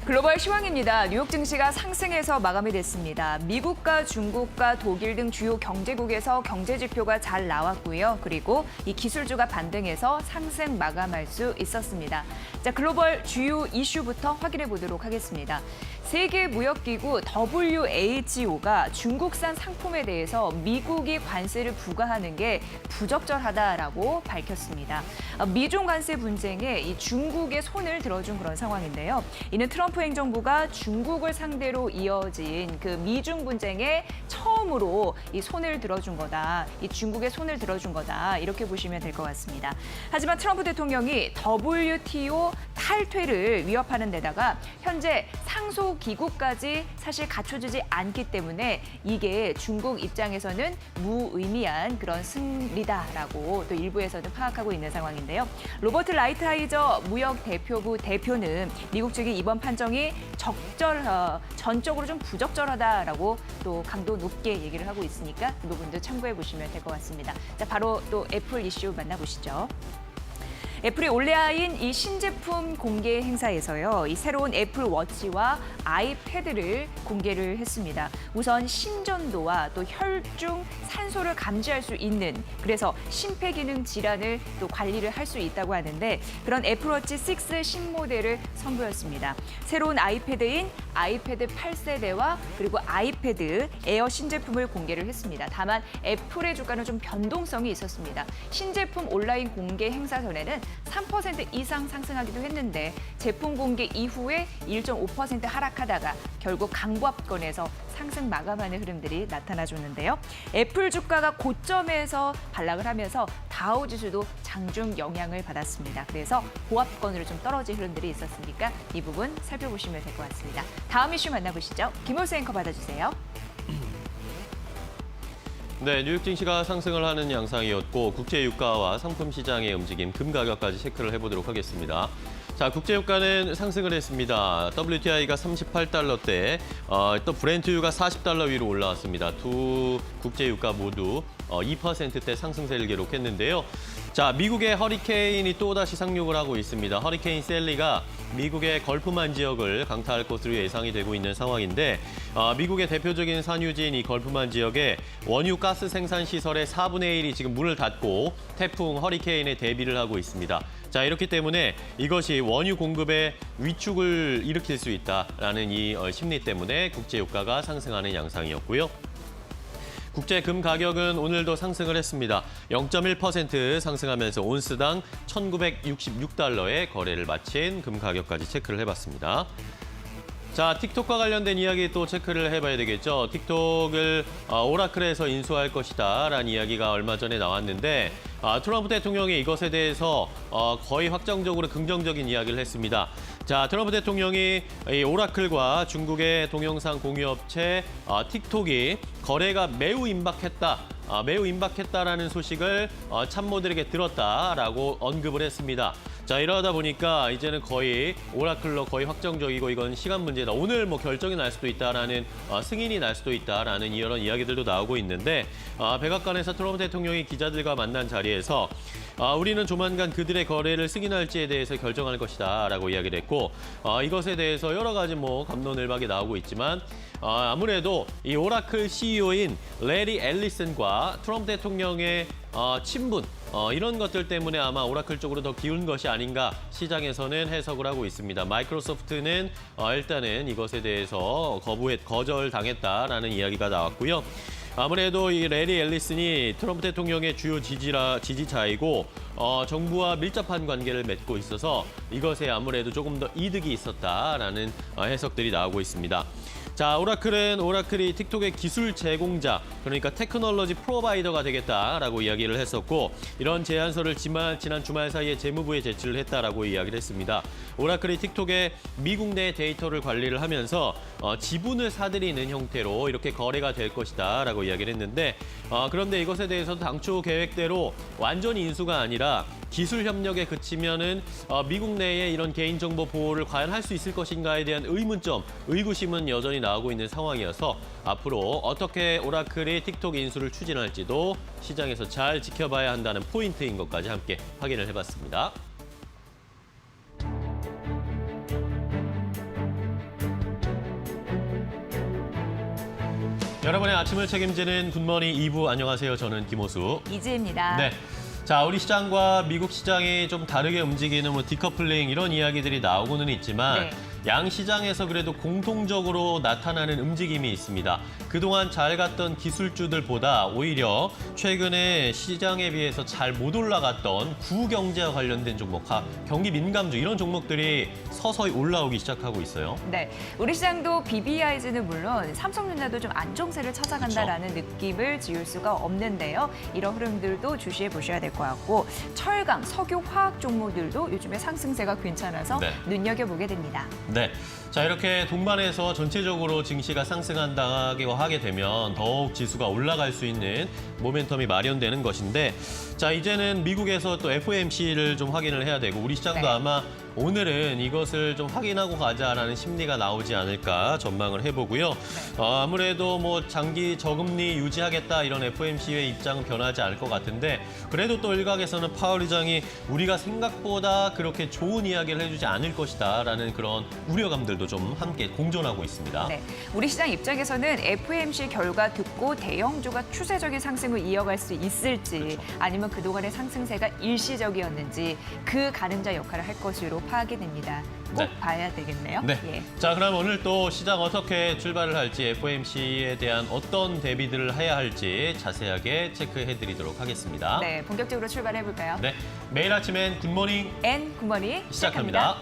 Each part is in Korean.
글로벌 시황입니다. 뉴욕 증시가 상승해서 마감이 됐습니다. 미국과 중국과 독일 등 주요 경제국에서 경제 지표가 잘 나왔고요. 그리고 이 기술주가 반등해서 상승 마감할 수 있었습니다. 자, 글로벌 주요 이슈부터 확인해 보도록 하겠습니다. 세계무역기구 WHO가 중국산 상품에 대해서 미국이 관세를 부과하는 게 부적절하다라고 밝혔습니다. 미중 관세 분쟁에 이 중국의 손을 들어준 그런 상황인데요. 이는 트럼프 행정부가 중국을 상대로 이어진 그 미중 분쟁에 처음으로 이 손을 들어준 거다. 이 중국의 손을 들어준 거다. 이렇게 보시면 될 것 같습니다. 하지만 트럼프 대통령이 WTO 탈퇴를 위협하는 데다가 현재 상소 기구까지 사실 갖춰주지 않기 때문에 이게 중국 입장에서는 무의미한 그런 승리다라고 또 일부에서는 파악하고 있는 상황인데요. 로버트 라이트하이저 무역 대표부 대표는 미국 측이 이번 판정이 전적으로 좀 부적절하다라고 또 강도 높게 얘기를 하고 있으니까 이 부분도 참고해 보시면 될 것 같습니다. 자, 바로 또 애플 이슈 만나보시죠. 애플이 올레아인 이 신제품 공개 행사에서요, 이 새로운 애플 워치와 아이패드를 공개를 했습니다. 우선 심전도와 또 혈중 산소를 감지할 수 있는, 그래서 심폐기능 질환을 또 관리를 할 수 있다고 하는데 그런 애플워치 6 신모델을 선보였습니다. 새로운 아이패드인 아이패드 8세대와 그리고 아이패드 에어 신제품을 공개를 했습니다. 다만 애플의 주가는 좀 변동성이 있었습니다. 신제품 온라인 공개 행사 전에는 3% 이상 상승하기도 했는데 제품 공개 이후에 1.5% 하락하다가 결국 강보합권에서 상승 마감하는 흐름들이 나타나줬는데요. 애플 주가가 고점에서 반락을 하면서 다우지수도 장중 영향을 받았습니다. 그래서 보합권으로 좀 떨어진 흐름들이 있었으니까 이 부분 살펴보시면 될 것 같습니다. 다음 이슈 만나보시죠. 김효수 앵커 받아주세요. 네, 뉴욕 증시가 상승을 하는 양상이었고 국제 유가와 상품 시장의 움직임, 금 가격까지 체크를 해보도록 하겠습니다. 자, 국제 유가는 상승을 했습니다. WTI가 38달러대, 또 브렌트유가 40달러 위로 올라왔습니다. 두 국제 유가 모두 2%대 상승세를 기록했는데요. 자, 미국의 허리케인이 또다시 상륙을 하고 있습니다. 허리케인 셀리가 미국의 걸프만 지역을 강타할 것으로 예상이 되고 있는 상황인데 미국의 대표적인 산유지인 이 걸프만 지역에 원유 가스 생산 시설의 4분의 1이 지금 문을 닫고 태풍 허리케인에 대비를 하고 있습니다. 자, 이렇기 때문에 이것이 원유 공급에 위축을 일으킬 수 있다라는 이 심리 때문에 국제 유가가 상승하는 양상이었고요. 국제 금 가격은 오늘도 상승을 했습니다. 0.1% 상승하면서 온스당 1,966달러에 거래를 마친 금 가격까지 체크를 해봤습니다. 자, 틱톡과 관련된 이야기 또 체크를 해봐야 되겠죠. 틱톡을 오라클에서 인수할 것이다 라는 이야기가 얼마 전에 나왔는데 트럼프 대통령이 이것에 대해서 거의 확정적으로 긍정적인 이야기를 했습니다. 자, 트럼프 대통령이 이 오라클과 중국의 동영상 공유업체 틱톡이 거래가 매우 임박했다라는 소식을 참모들에게 들었다라고 언급을 했습니다. 자, 이러다 보니까 이제는 거의 오라클로 거의 확정적이고 이건 시간 문제다. 오늘 뭐 결정이 날 수도 있다라는 승인이 날 수도 있다라는 이런 이야기들도 나오고 있는데 백악관에서 트럼프 대통령이 기자들과 만난 자리에서 우리는 조만간 그들의 거래를 승인할지에 대해서 결정할 것이다라고 이야기를 했고 이것에 대해서 여러 가지 뭐 갑론을박이 나오고 있지만 아무래도 이 오라클 CEO인 레리 앨리슨과 트럼프 대통령의 친분 이런 것들 때문에 아마 오라클 쪽으로 더 기운 것이 아닌가 시장에서는 해석을 하고 있습니다. 마이크로소프트는 일단은 이것에 대해서 거절당했다라는 이야기가 나왔고요. 아무래도 이 레리 앨리슨이 트럼프 대통령의 주요 지지자이고 정부와 밀접한 관계를 맺고 있어서 이것에 아무래도 조금 더 이득이 있었다라는 해석들이 나오고 있습니다. 자, 오라클이 틱톡의 기술 제공자, 그러니까 테크놀로지 프로바이더가 되겠다라고 이야기를 했었고 이런 제안서를 지난 주말 사이에 재무부에 제출을 했다라고 이야기를 했습니다. 오라클이 틱톡의 미국 내 데이터를 관리를 하면서 지분을 사들이는 형태로 이렇게 거래가 될 것이다라고 이야기를 했는데 그런데 이것에 대해서도 당초 계획대로 완전히 인수가 아니라 기술 협력에 그치면은 미국 내에 이런 개인정보 보호를 과연 할 수 있을 것인가에 대한 의구심은 여전히 나오고 있는 상황이어서 앞으로 어떻게 오라클이 틱톡 인수를 추진할지도 시장에서 잘 지켜봐야 한다는 포인트인 것까지 함께 확인을 해봤습니다. 여러분의 아침을 책임지는 굿모닝 2부 안녕하세요. 저는 김호수. 이지혜입니다. 네. 자, 우리 시장과 미국 시장이 좀 다르게 움직이는 뭐 디커플링 이런 이야기들이 나오고는 있지만 네. 양 시장에서 그래도 공통적으로 나타나는 움직임이 있습니다. 그동안 잘 갔던 기술주들보다 오히려 최근에 시장에 비해서 잘 못 올라갔던 구경제와 관련된 종목, 경기 민감주 이런 종목들이 서서히 올라오기 시작하고 있어요. 네, 우리 시장도 BBIG는 물론 삼성전자도 좀 안정세를 찾아간다라는 느낌을 지울 수가 없는데요. 이런 흐름들도 주시해 보셔야 될 것 같고 철강, 석유, 화학 종목들도 요즘에 상승세가 괜찮아서 네. 눈여겨보게 됩니다. 네. 자, 이렇게 동반해서 전체적으로 증시가 상승한다고 하게 되면 더욱 지수가 올라갈 수 있는 모멘텀이 마련되는 것인데 자, 이제는 미국에서 또 FOMC를 좀 확인을 해야 되고 우리 시장도 네. 아마 오늘은 이것을 좀 확인하고 가자라는 심리가 나오지 않을까 전망을 해보고요. 네. 아무래도 뭐 장기 저금리 유지하겠다 이런 FOMC의 입장은 변하지 않을 것 같은데 그래도 또 일각에서는 파월 의장이 우리가 생각보다 그렇게 좋은 이야기를 해주지 않을 것이다라는 그런 우려감들도 좀 함께 공존하고 있습니다. 네, 우리 시장 입장에서는 FOMC 결과 듣고 대형주가 추세적인 상승을 이어갈 수 있을지 그렇죠. 아니면 그동안의 상승세가 일시적이었는지 그 가늠자 역할을 할 것으로 파악이 됩니다. 꼭 네. 봐야 되겠네요. 네. 예. 자, 그럼 오늘 또 시장 어떻게 출발을 할지 FOMC에 대한 어떤 대비들을 해야 할지 자세하게 체크해드리도록 하겠습니다. 네, 본격적으로 출발해 볼까요? 네, 매일 아침엔 굿모닝 앤 굿모닝 시작합니다.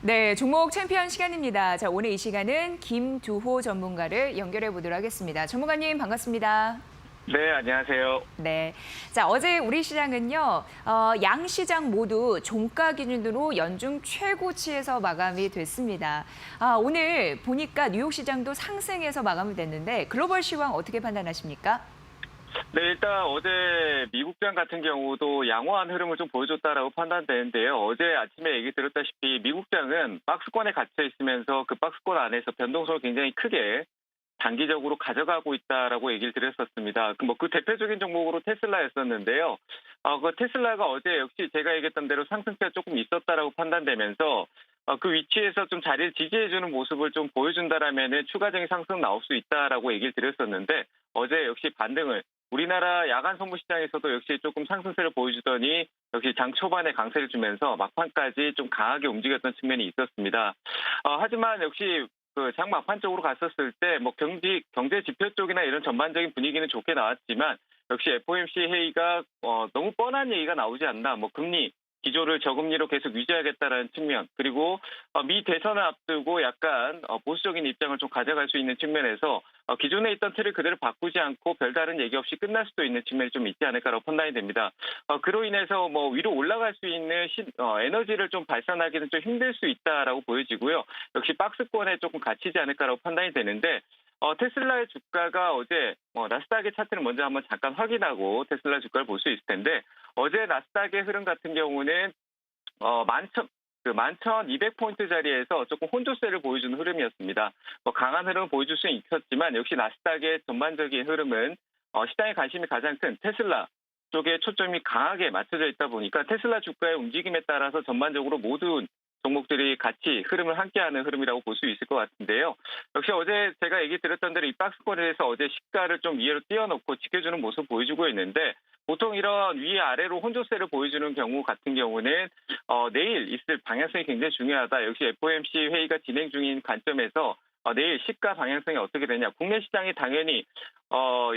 네, 종목 챔피언 시간입니다. 자, 오늘 이 시간은 김두호 전문가를 연결해 보도록 하겠습니다. 전문가님 반갑습니다. 네, 안녕하세요. 네. 자, 어제 우리 시장은요, 양 시장 모두 종가 기준으로 연중 최고치에서 마감이 됐습니다. 오늘 보니까 뉴욕 시장도 상승해서 마감이 됐는데 글로벌 시황 어떻게 판단하십니까? 네, 일단 어제 미국장 같은 경우도 양호한 흐름을 좀 보여줬다라고 판단되는데요. 어제 아침에 얘기 들었다시피 미국장은 박스권에 갇혀 있으면서 그 박스권 안에서 변동성을 굉장히 크게 단기적으로 가져가고 있다라고 얘기를 드렸었습니다. 그 대표적인 종목으로 테슬라였었는데요. 그 테슬라가 어제 역시 제가 얘기했던 대로 상승세가 조금 있었다라고 판단되면서 그 위치에서 좀 자리를 지지해주는 모습을 좀 보여준다라면은 추가적인 상승 나올 수 있다라고 얘기를 드렸었는데 어제 역시 반등을 우리나라 야간 선물 시장에서도 역시 조금 상승세를 보여주더니 역시 장 초반에 강세를 주면서 막판까지 좀 강하게 움직였던 측면이 있었습니다. 하지만 역시 그 장 막판 쪽으로 갔었을 때 뭐 경제 지표 쪽이나 이런 전반적인 분위기는 좋게 나왔지만 역시 FOMC 회의가 너무 뻔한 얘기가 나오지 않나. 뭐 금리 기조를 저금리로 계속 유지하겠다라는 측면, 그리고 미 대선을 앞두고 약간 보수적인 입장을 좀 가져갈 수 있는 측면에서 기존에 있던 틀을 그대로 바꾸지 않고 별다른 얘기 없이 끝날 수도 있는 측면이 좀 있지 않을까라고 판단이 됩니다. 그로 인해서 뭐 위로 올라갈 수 있는 에너지를 좀 발산하기는 좀 힘들 수 있다라고 보여지고요. 역시 박스권에 조금 갇히지 않을까라고 판단이 되는데 테슬라의 주가가 어제 나스닥의 차트를 먼저 한번 잠깐 확인하고 테슬라 주가를 볼 수 있을 텐데 어제 나스닥의 흐름 같은 경우는 11,200포인트 자리에서 조금 혼조세를 보여주는 흐름이었습니다. 강한 흐름을 보여줄 수는 있었지만 역시 나스닥의 전반적인 흐름은 시장의 관심이 가장 큰 테슬라 쪽에 초점이 강하게 맞춰져 있다 보니까 테슬라 주가의 움직임에 따라서 전반적으로 모든 종목들이 같이 흐름을 함께하는 흐름이라고 볼 수 있을 것 같은데요. 역시 어제 제가 얘기 드렸던 대로 이 박스권에서 어제 시가를 좀 위로 띄워놓고 지켜주는 모습 보여주고 있는데 보통 이런 위아래로 혼조세를 보여주는 경우 같은 경우는 내일 있을 방향성이 굉장히 중요하다. 역시 FOMC 회의가 진행 중인 관점에서 내일 시가 방향성이 어떻게 되냐. 국내 시장이 당연히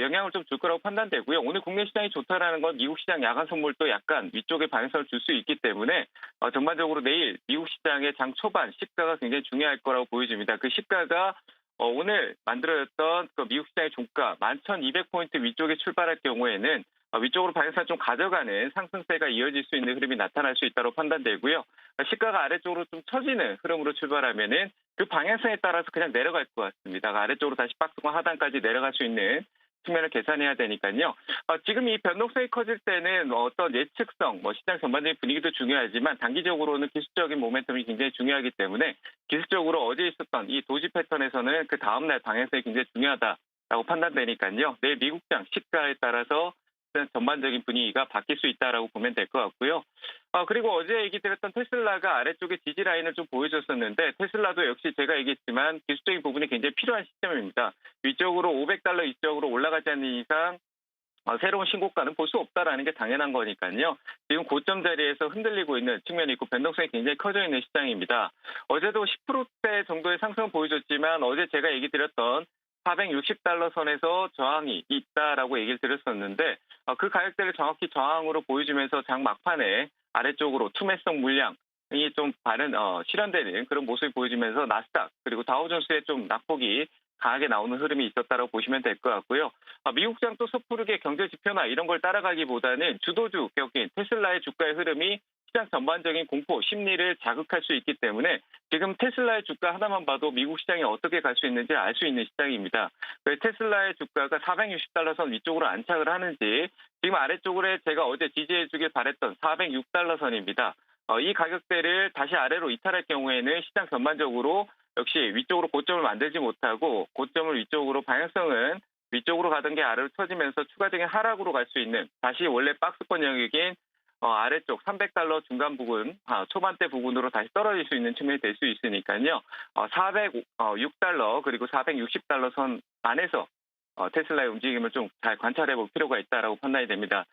영향을 좀 줄 거라고 판단되고요. 오늘 국내 시장이 좋다라는 건 미국 시장 야간 선물도 약간 위쪽에 방향성을 줄 수 있기 때문에 전반적으로 내일 미국 시장의 장 초반 시가가 굉장히 중요할 거라고 보여집니다. 그 시가가 오늘 만들어졌던 그 미국 시장의 종가 11,200포인트 위쪽에 출발할 경우에는 위쪽으로 방향성을 좀 가져가는 상승세가 이어질 수 있는 흐름이 나타날 수 있다고 판단되고요. 시가가 아래쪽으로 좀 처지는 흐름으로 출발하면은 그 방향성에 따라서 그냥 내려갈 것 같습니다. 아래쪽으로 다시 박스권 하단까지 내려갈 수 있는 측면을 계산해야 되니까요. 지금 이 변동성이 커질 때는 어떤 예측성, 시장 전반적인 분위기도 중요하지만 단기적으로는 기술적인 모멘텀이 굉장히 중요하기 때문에 기술적으로 어제 있었던 이 도지 패턴에서는 그 다음날 방향성이 굉장히 중요하다라고 판단되니까요. 내일 미국장 시가에 따라서 전반적인 분위기가 바뀔 수 있다라고 보면 될 것 같고요. 그리고 어제 얘기 드렸던 테슬라가 아래쪽에 지지 라인을 좀 보여줬었는데 테슬라도 역시 제가 얘기했지만 기술적인 부분이 굉장히 필요한 시점입니다. 위쪽으로 $500 이쪽으로 올라가지 않는 이상 새로운 신고가는 볼 수 없다라는 게 당연한 거니까요. 지금 고점 자리에서 흔들리고 있는 측면이 있고 변동성이 굉장히 커져 있는 시장입니다. 어제도 10%대 정도의 상승을 보여줬지만 어제 제가 얘기 드렸던 $460 선에서 저항이 있다라고 얘기를 드렸었는데 그 가격대를 정확히 저항으로 보여주면서 장 막판에 아래쪽으로 투매성 물량이 좀 실현되는 그런 모습을 보여주면서 나스닥 그리고 다우존스의 좀 낙폭이 강하게 나오는 흐름이 있었다고 보시면 될 것 같고요. 미국장 또 섣부르게 경제 지표나 이런 걸 따라가기보다는 주도주 격인 테슬라의 주가의 흐름이 시장 전반적인 공포, 심리를 자극할 수 있기 때문에 지금 테슬라의 주가 하나만 봐도 미국 시장이 어떻게 갈 수 있는지 알 수 있는 시장입니다. 테슬라의 주가가 $460 선 위쪽으로 안착을 하는지 지금 아래쪽으로 제가 어제 지지해주길 바랬던 $406 선입니다. 이 가격대를 다시 아래로 이탈할 경우에는 시장 전반적으로 역시 위쪽으로 고점을 만들지 못하고 고점을 위쪽으로 방향성은 위쪽으로 가던 게 아래로 쳐지면서 추가적인 하락으로 갈 수 있는 다시 원래 박스권 영역인 아래쪽 $300 중간 부분, 초반대 부분으로 다시 떨어질 수 있는 측면이 될 수 있으니까요. $406 그리고 $460 선 안에서 테슬라의 움직임을 좀 잘 관찰해 볼 필요가 있다라고 판단이 됩니다.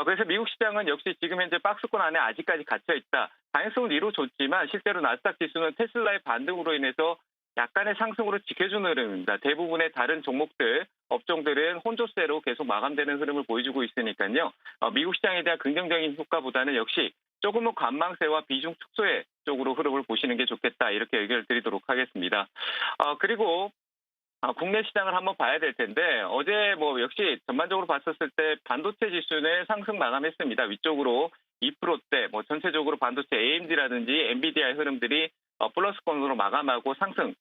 그래서 미국 시장은 역시 지금 현재 박스권 안에 아직까지 갇혀 있다. 방향성은 이루어졌지만 실제로 나스닥 지수는 테슬라의 반등으로 인해서 약간의 상승으로 지켜주는 흐름입니다. 대부분의 다른 종목들, 업종들은 혼조세로 계속 마감되는 흐름을 보여주고 있으니까요. 미국 시장에 대한 긍정적인 효과보다는 역시 조금은 관망세와 비중 축소의 쪽으로 흐름을 보시는 게 좋겠다. 이렇게 의견을 드리도록 하겠습니다. 그리고 국내 시장을 한번 봐야 될 텐데 어제 역시 전반적으로 봤었을 때 반도체 지수는 상승 마감했습니다. 위쪽으로 2%대 전체적으로 반도체 AMD라든지 엔비디아의 흐름들이 플러스권으로 마감하고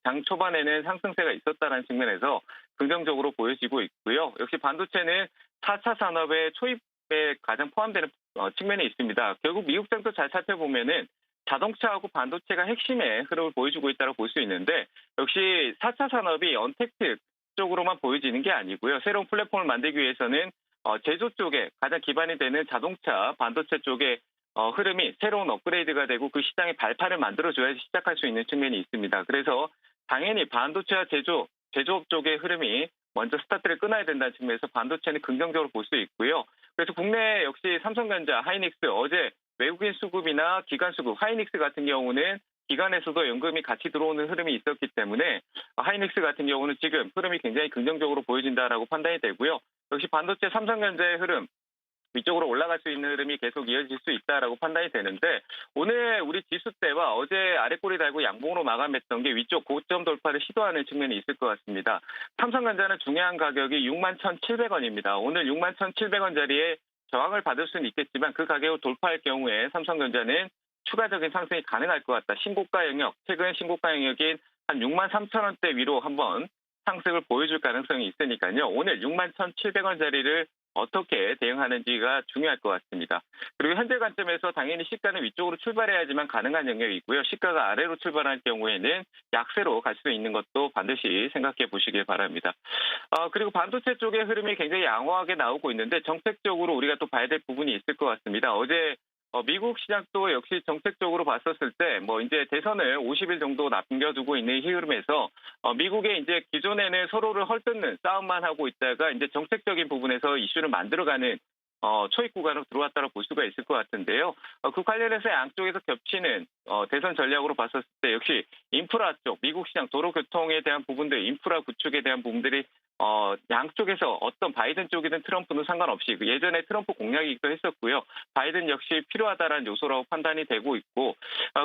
장 초반에는 상승세가 있었다는 측면에서 긍정적으로 보여지고 있고요. 역시 반도체는 4차 산업의 초입에 가장 포함되는 측면이 있습니다. 결국 미국장도 잘 살펴보면은 자동차하고 반도체가 핵심의 흐름을 보여주고 있다고 볼 수 있는데 역시 4차 산업이 언택트 쪽으로만 보여지는 게 아니고요. 새로운 플랫폼을 만들기 위해서는 제조 쪽에 가장 기반이 되는 자동차, 반도체 쪽에 흐름이 새로운 업그레이드가 되고 그 시장의 발판을 만들어줘야지 시작할 수 있는 측면이 있습니다. 그래서 당연히 반도체와 제조업 쪽의 흐름이 먼저 스타트를 끊어야 된다는 측면에서 반도체는 긍정적으로 볼 수 있고요. 그래서 국내 역시 삼성전자, 하이닉스 어제 외국인 수급이나 기관 수급, 하이닉스 같은 경우는 기관에서도 연금이 같이 들어오는 흐름이 있었기 때문에 하이닉스 같은 경우는 지금 흐름이 굉장히 긍정적으로 보여진다라고 판단이 되고요. 역시 반도체 삼성전자의 흐름, 위쪽으로 올라갈 수 있는 흐름이 계속 이어질 수 있다라고 판단이 되는데 오늘 우리 지수대와 어제 아래꼬리 달고 양봉으로 마감했던 게 위쪽 고점 돌파를 시도하는 측면이 있을 것 같습니다. 삼성전자는 중요한 가격이 61,700원입니다. 오늘 61,700원 자리에 저항을 받을 수는 있겠지만 그 가격을 돌파할 경우에 삼성전자는 추가적인 상승이 가능할 것 같다. 신고가 영역, 최근 신고가 영역인 한 63,000원대 위로 한번 상승을 보여줄 가능성이 있으니까요. 오늘 61,700원짜리를 어떻게 대응하는지가 중요할 것 같습니다. 그리고 현재 관점에서 당연히 시가는 위쪽으로 출발해야지만 가능한 영역이 있고요. 시가가 아래로 출발할 경우에는 약세로 갈 수 있는 것도 반드시 생각해 보시길 바랍니다. 그리고 반도체 쪽의 흐름이 굉장히 양호하게 나오고 있는데 정책적으로 우리가 또 봐야 될 부분이 있을 것 같습니다. 어제 미국 시장도 역시 정책적으로 봤었을 때 이제 대선을 50일 정도 남겨두고 있는 이 흐름에서 미국의 이제 기존에는 서로를 헐뜯는 싸움만 하고 있다가 이제 정책적인 부분에서 이슈를 만들어가는 초입 구간으로 들어왔다고 볼 수가 있을 것 같은데요. 그 관련해서 양쪽에서 겹치는 대선 전략으로 봤었을 때 역시 인프라 쪽, 미국 시장 도로교통에 대한 부분들, 인프라 구축에 대한 부분들이 양쪽에서 어떤 바이든 쪽이든 트럼프는 상관없이 예전에 트럼프 공약이기도 했었고요. 바이든 역시 필요하다라는 요소라고 판단이 되고 있고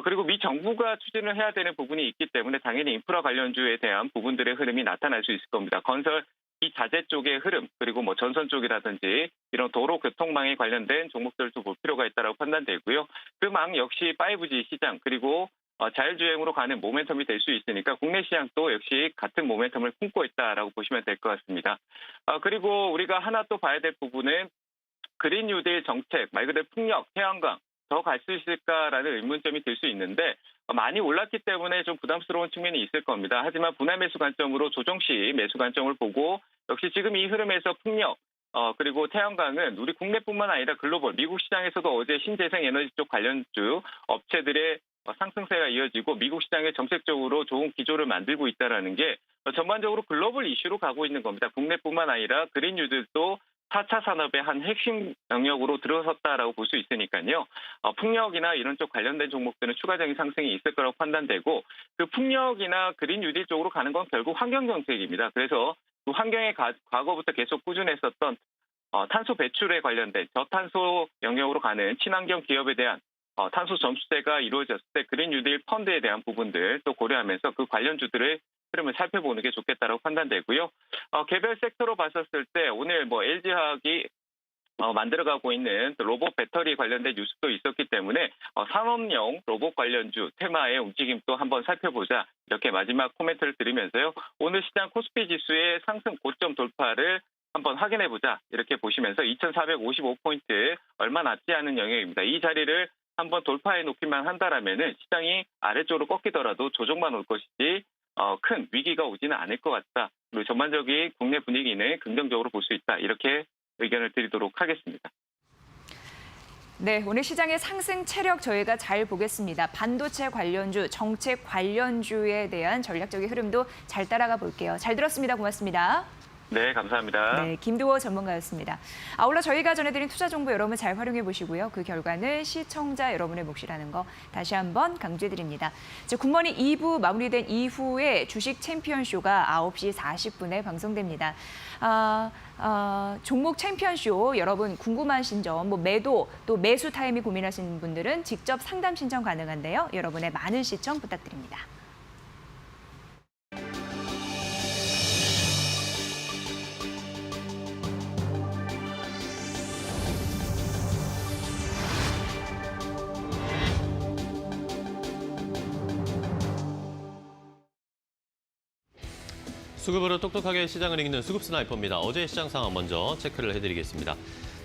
그리고 미 정부가 추진을 해야 되는 부분이 있기 때문에 당연히 인프라 관련주에 대한 부분들의 흐름이 나타날 수 있을 겁니다. 건설 이 자재 쪽의 흐름 그리고 전선 쪽이라든지 이런 도로 교통망에 관련된 종목들도 볼 필요가 있다고 판단되고요. 그 망 역시 5G 시장 그리고 자율주행으로 가는 모멘텀이 될 수 있으니까 국내 시장도 역시 같은 모멘텀을 품고 있다라고 보시면 될 것 같습니다. 그리고 우리가 하나 또 봐야 될 부분은 그린 뉴딜 정책, 말 그대로 풍력, 태양광 더 갈 수 있을까라는 의문점이 들 수 있는데 많이 올랐기 때문에 좀 부담스러운 측면이 있을 겁니다. 하지만 분할 매수 관점으로 조정 시 매수 관점을 보고 역시 지금 이 흐름에서 풍력 그리고 태양광은 우리 국내뿐만 아니라 글로벌 미국 시장에서도 어제 신재생 에너지 쪽 관련주 업체들의 상승세가 이어지고 미국 시장에 정책적으로 좋은 기조를 만들고 있다는 게 전반적으로 글로벌 이슈로 가고 있는 겁니다. 국내뿐만 아니라 그린 뉴딜도 4차 산업의 한 핵심 영역으로 들어섰다라고 볼 수 있으니까요. 풍력이나 이런 쪽 관련된 종목들은 추가적인 상승이 있을 거라고 판단되고 그 풍력이나 그린 뉴딜 쪽으로 가는 건 결국 환경 정책입니다. 그래서 그 환경에 과거부터 계속 꾸준했었던 탄소 배출에 관련된 저탄소 영역으로 가는 친환경 기업에 대한 탄소 점수제가 이루어졌을 때 그린 뉴딜 펀드에 대한 부분들 또 고려하면서 그 관련주들의 흐름을 살펴보는 게 좋겠다라고 판단되고요. 개별 섹터로 봤었을 때 오늘 LG화학이 만들어가고 있는 로봇 배터리 관련된 뉴스도 있었기 때문에 산업용 로봇 관련주 테마의 움직임도 한번 살펴보자 이렇게 마지막 코멘트를 드리면서요. 오늘 시장 코스피 지수의 상승 고점 돌파를 한번 확인해보자 이렇게 보시면서 2,455포인트 얼마 남지 않은 영역입니다. 이 자리를 한번 돌파해 놓기만 한다라면은 시장이 아래쪽으로 꺾이더라도 조정만 올 것이지 큰 위기가 오지는 않을 것 같다. 그리고 전반적인 국내 분위기는 긍정적으로 볼 수 있다. 이렇게 의견을 드리도록 하겠습니다. 네, 오늘 시장의 상승 체력 저희가 잘 보겠습니다. 반도체 관련주, 정책 관련주에 대한 전략적인 흐름도 잘 따라가 볼게요. 잘 들었습니다. 고맙습니다. 네, 감사합니다. 네, 김두호 전문가였습니다. 아울러 저희가 전해드린 투자 정보 여러분 잘 활용해 보시고요. 그 결과는 시청자 여러분의 몫이라는 거 다시 한번 강조해드립니다. 굿모닝 2부 마무리된 이후에 주식 챔피언쇼가 9시 40분에 방송됩니다. 종목 챔피언쇼 여러분 궁금하신 점, 매도 또 매수 타이밍 고민하시는 분들은 직접 상담 신청 가능한데요. 여러분의 많은 시청 부탁드립니다. 수급으로 똑똑하게 시장을 읽는 수급 스나이퍼입니다. 어제 시장 상황 먼저 체크를 해드리겠습니다.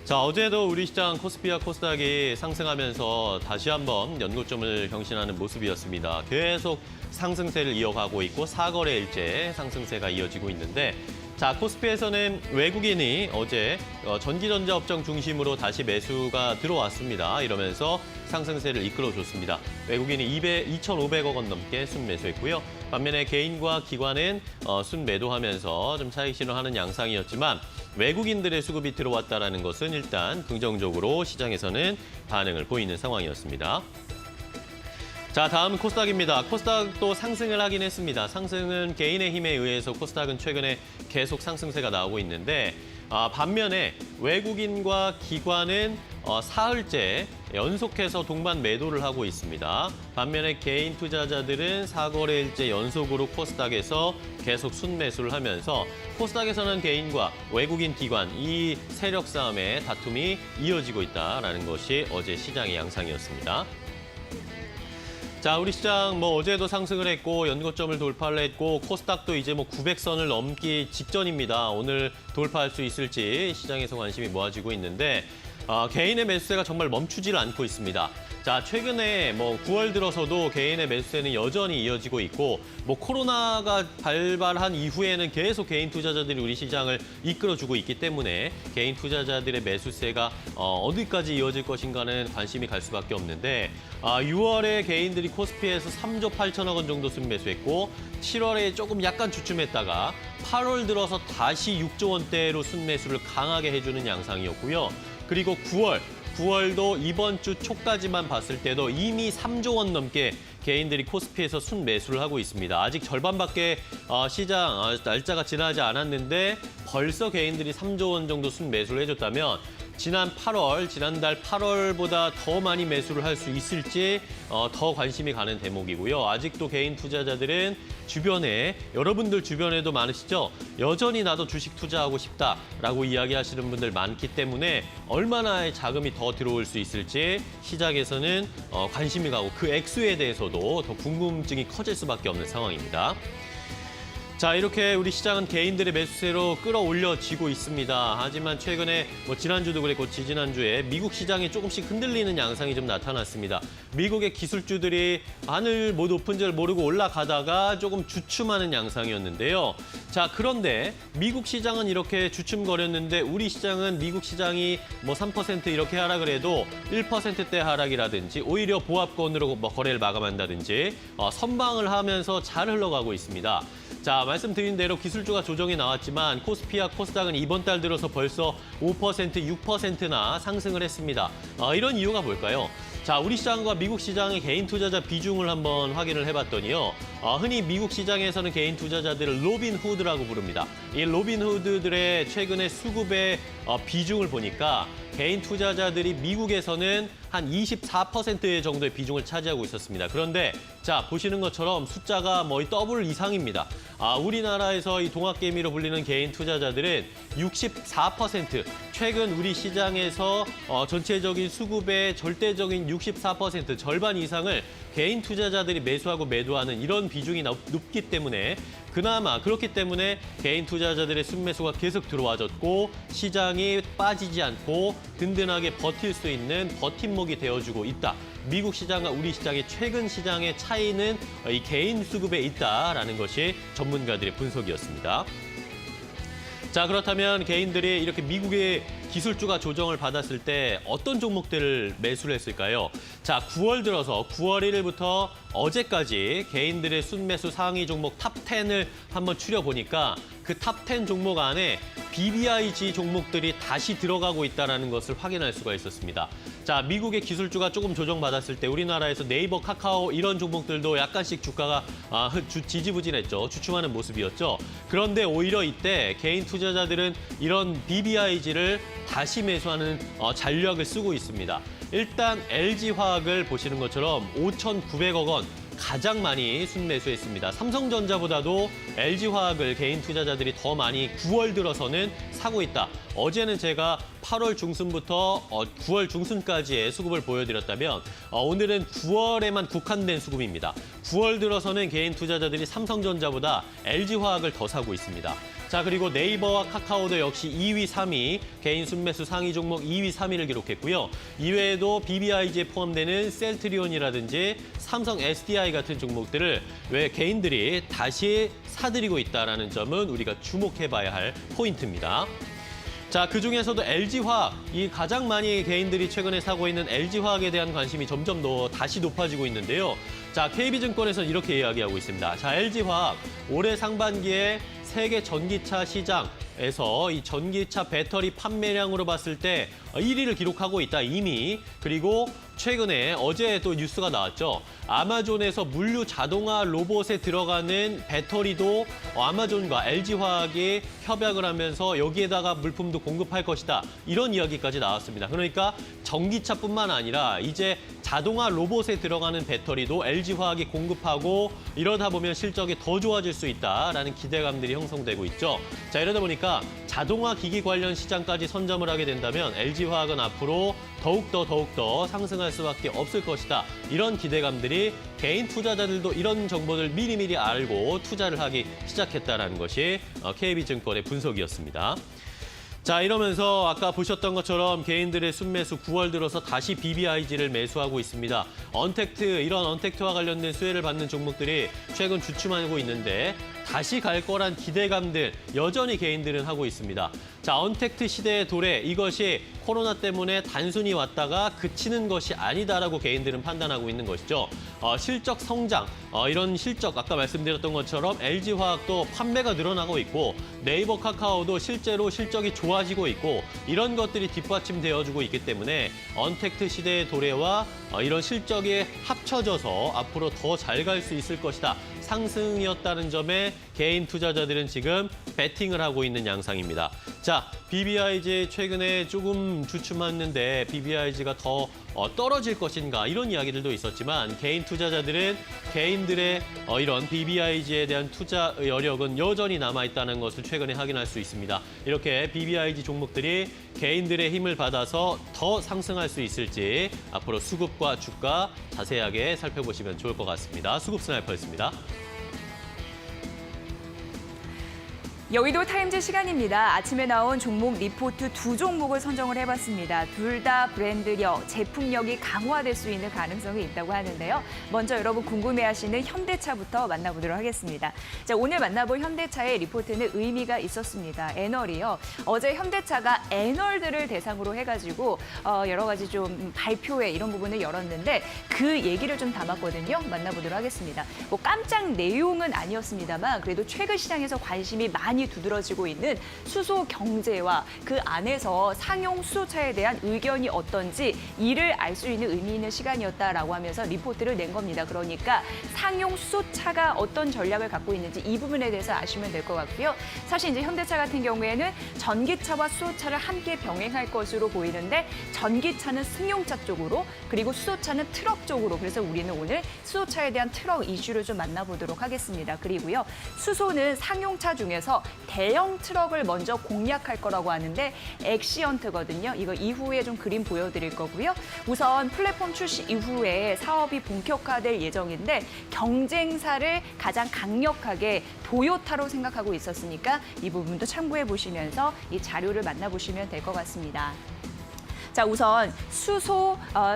자, 어제도 우리 시장 코스피와 코스닥이 상승하면서 다시 한번 연고점을 경신하는 모습이었습니다. 계속 상승세를 이어가고 있고 4거래일째 상승세가 이어지고 있는데 자, 코스피에서는 외국인이 어제 전기전자 업종 중심으로 다시 매수가 들어왔습니다. 이러면서 상승세를 이끌어줬습니다. 외국인이 2,500억 원 넘게 순매수했고요. 반면에 개인과 기관은 순매도하면서 좀 차익 실현하는 양상이었지만 외국인들의 수급이 들어왔다는 것은 일단 긍정적으로 시장에서는 반응을 보이는 상황이었습니다. 자, 다음은 코스닥입니다. 코스닥도 상승을 하긴 했습니다. 상승은 개인의 힘에 의해서 코스닥은 최근에 계속 상승세가 나오고 있는데 반면에 외국인과 기관은 사흘째 연속해서 동반 매도를 하고 있습니다. 반면에 개인 투자자들은 4거래일째 연속으로 코스닥에서 계속 순매수를 하면서 코스닥에서는 개인과 외국인 기관 이 세력 싸움의 다툼이 이어지고 있다는 것이 어제 시장의 양상이었습니다. 자, 우리 시장 뭐 어제도 상승을 했고 연고점을 돌파를 했고 코스닥도 이제 뭐 900선을 넘기 직전입니다. 오늘 돌파할 수 있을지 시장에서 관심이 모아지고 있는데 개인의 매수세가 정말 멈추지를 않고 있습니다. 자, 최근에 뭐 9월 들어서도 개인의 매수세는 여전히 이어지고 있고 뭐 코로나가 발발한 이후에는 계속 개인 투자자들이 우리 시장을 이끌어주고 있기 때문에 개인 투자자들의 매수세가 어디까지 이어질 것인가는 관심이 갈 수밖에 없는데 6월에 개인들이 코스피에서 3조 8천억 원 정도 순매수했고 7월에 조금 약간 주춤했다가 8월 들어서 다시 6조 원대로 순매수를 강하게 해주는 양상이었고요. 그리고 9월도 이번 주 초까지만 봤을 때도 이미 3조 원 넘게 개인들이 코스피에서 순매수를 하고 있습니다. 아직 절반밖에 시장 날짜가 지나지 않았는데 벌써 개인들이 3조 원 정도 순매수를 해줬다면 지난달 8월보다 더 많이 매수를 할 수 있을지 더 관심이 가는 대목이고요. 아직도 개인 투자자들은 주변에, 여러분들 주변에도 많으시죠? 여전히 나도 주식 투자하고 싶다라고 이야기하시는 분들 많기 때문에 얼마나 자금이 더 들어올 수 있을지 시장에서는 관심이 가고 그 액수에 대해서도 더 궁금증이 커질 수밖에 없는 상황입니다. 자, 이렇게 우리 시장은 개인들의 매수세로 끌어올려지고 있습니다. 하지만 최근에 뭐 지난주도 그랬고 지지난주에 미국 시장이 조금씩 흔들리는 양상이 좀 나타났습니다. 미국의 기술주들이 하늘 뭐 높은 줄 모르고 올라가다가 조금 주춤하는 양상이었는데요. 자, 그런데 미국 시장은 이렇게 주춤거렸는데 우리 시장은 미국 시장이 뭐 3% 이렇게 하락을 해도 1%대 하락이라든지 오히려 보합권으로 뭐 거래를 마감한다든지 선방을 하면서 잘 흘러가고 있습니다. 자, 말씀드린 대로 기술주가 조정이 나왔지만 코스피와 코스닥은 이번 달 들어서 벌써 5%, 6%나 상승을 했습니다. 이런 이유가 뭘까요? 자, 우리 시장과 미국 시장의 개인 투자자 비중을 한번 확인을 해봤더니요. 흔히 미국 시장에서는 개인 투자자들을 로빈 후드라고 부릅니다. 이 로빈 후드들의 최근의 수급의 비중을 보니까 개인 투자자들이 미국에서는 한 24% 정도의 비중을 차지하고 있었습니다. 그런데 자, 보시는 것처럼 숫자가 거의 더블 이상입니다. 우리나라에서 이 동학개미로 불리는 개인 투자자들은 64%, 최근 우리 시장에서 전체적인 수급의 절대적인 64%, 절반 이상을 개인 투자자들이 매수하고 매도하는 이런 비중이 높기 때문에 그나마 그렇기 때문에 개인 투자자들의 순매수가 계속 들어와줬고 시장이 빠지지 않고 든든하게 버틸 수 있는 버팀목이 되어주고 있다. 미국 시장과 우리 시장의 최근 시장의 차이는 이 개인 수급에 있다라는 것이 전문가들의 분석이었습니다. 자, 그렇다면 개인들이 이렇게 미국의 기술주가 조정을 받았을 때 어떤 종목들을 매수를 했을까요? 자, 9월 들어서 9월 1일부터 어제까지 개인들의 순매수 상위 종목 탑10을 한번 추려보니까 그 탑10 종목 안에 BBIG 종목들이 다시 들어가고 있다는 것을 확인할 수가 있었습니다. 자, 미국의 기술주가 조금 조정받았을 때 우리나라에서 네이버, 카카오 이런 종목들도 약간씩 주가가 지지부진했죠. 주춤하는 모습이었죠. 그런데 오히려 이때 개인 투자자들은 이런 BBIG를 다시 매수하는 전략을 쓰고 있습니다. 일단 LG화학을 보시는 것처럼 5,900억 원 가장 많이 순매수했습니다. 삼성전자보다도 LG화학을 개인 투자자들이 더 많이 9월 들어서는 사고 있다. 어제는 제가 8월 중순부터 9월 중순까지의 수급을 보여드렸다면 오늘은 9월에만 국한된 수급입니다. 9월 들어서는 개인 투자자들이 삼성전자보다 LG화학을 더 사고 있습니다. 자, 그리고 네이버와 카카오도 역시 2위, 3위, 개인 순매수 상위 종목 2위, 3위를 기록했고요. 이외에도 BBIG에 포함되는 셀트리온이라든지 삼성 SDI 같은 종목들을 왜 개인들이 다시 사들이고 있다는 점은 우리가 주목해봐야 할 포인트입니다. 자, 그중에서도 LG화학, 이 가장 많이 개인들이 최근에 사고 있는 LG화학에 대한 관심이 점점 더 다시 높아지고 있는데요. 자, KB증권에서는 이렇게 이야기하고 있습니다. 자, LG화학 올해 상반기에 세계 전기차 시장에서 이 전기차 배터리 판매량으로 봤을 때 1위를 기록하고 있다, 이미. 그리고 최근에 어제 또 뉴스가 나왔죠. 아마존에서 물류 자동화 로봇에 들어가는 배터리도 아마존과 LG화학이 협약을 하면서 여기에다가 물품도 공급할 것이다. 이런 이야기까지 나왔습니다. 그러니까 전기차뿐만 아니라 이제 자동화 로봇에 들어가는 배터리도 LG화학이 공급하고 이러다 보면 실적이 더 좋아질 수 있다라는 기대감들이 형성되고 있죠. 자, 이러다 보니까 자동화 기기 관련 시장까지 선점을 하게 된다면 LG화학은 앞으로 더욱더 상승할 수밖에 없을 것이다. 이런 기대감들이 개인 투자자들도 이런 정보를 미리미리 알고 투자를 하기 시작했다는 것이 KB증권의 분석이었습니다. 자, 이러면서 아까 보셨던 것처럼 개인들의 순매수 9월 들어서 다시 BBIG를 매수하고 있습니다. 이런 언택트와 관련된 수혜를 받는 종목들이 최근 주춤하고 있는데 다시 갈 거란 기대감들 여전히 개인들은 하고 있습니다. 자, 언택트 시대의 도래, 이것이 코로나 때문에 단순히 왔다가 그치는 것이 아니다라고 개인들은 판단하고 있는 것이죠. 실적 성장, 이런 실적, 아까 말씀드렸던 것처럼 LG화학도 판매가 늘어나고 있고 네이버 카카오도 실제로 실적이 좋아지고 있고 이런 것들이 뒷받침되어주고 있기 때문에 언택트 시대의 도래와 이런 실적이 합쳐져서 앞으로 더 잘 갈 수 있을 것이다. 상승이었다는 점에 개인 투자자들은 지금 베팅을 하고 있는 양상입니다. 자, BBIG 최근에 조금 주춤했는데 BBIG가 더 떨어질 것인가 이런 이야기들도 있었지만 개인 투자자들은 개인들의 이런 BBIG에 대한 투자 여력은 여전히 남아있다는 것을 최근에 확인할 수 있습니다. 이렇게 BBIG 종목들이 개인들의 힘을 받아서 더 상승할 수 있을지 앞으로 수급과 주가 자세하게 살펴보시면 좋을 것 같습니다. 수급 스나이퍼였습니다. 여의도 타임즈 시간입니다. 아침에 나온 종목 리포트 두 종목을 선정을 해봤습니다. 둘 다 브랜드력, 제품력이 강화될 수 있는 가능성이 있다고 하는데요. 먼저 여러분 궁금해하시는 현대차부터 만나보도록 하겠습니다. 자, 오늘 만나볼 현대차의 리포트는 의미가 있었습니다. 애널이요. 어제 현대차가 애널들을 대상으로 해가지고 여러 가지 좀 발표회 이런 부분을 열었는데 그 얘기를 좀 담았거든요. 만나보도록 하겠습니다. 뭐 깜짝 내용은 아니었습니다만 그래도 최근 시장에서 관심이 많이 두드러지고 있는 수소 경제와 그 안에서 상용 수소차에 대한 의견이 어떤지 이를 알 수 있는 의미 있는 시간이었다라고 하면서 리포트를 낸 겁니다. 그러니까 상용 수소차가 어떤 전략을 갖고 있는지 이 부분에 대해서 아시면 될 것 같고요. 사실 이제 현대차 같은 경우에는 전기차와 수소차를 함께 병행할 것으로 보이는데 전기차는 승용차 쪽으로 그리고 수소차는 트럭 쪽으로 그래서 우리는 오늘 수소차에 대한 트럭 이슈를 좀 만나보도록 하겠습니다. 그리고요. 수소는 상용차 중에서 대형 트럭을 먼저 공략할 거라고 하는데 엑시언트거든요. 이거 이후에 좀 그림 보여드릴 거고요. 우선 플랫폼 출시 이후에 사업이 본격화될 예정인데 경쟁사를 가장 강력하게 도요타로 생각하고 있었으니까 이 부분도 참고해 보시면서 이 자료를 만나보시면 될 것 같습니다. 자, 우선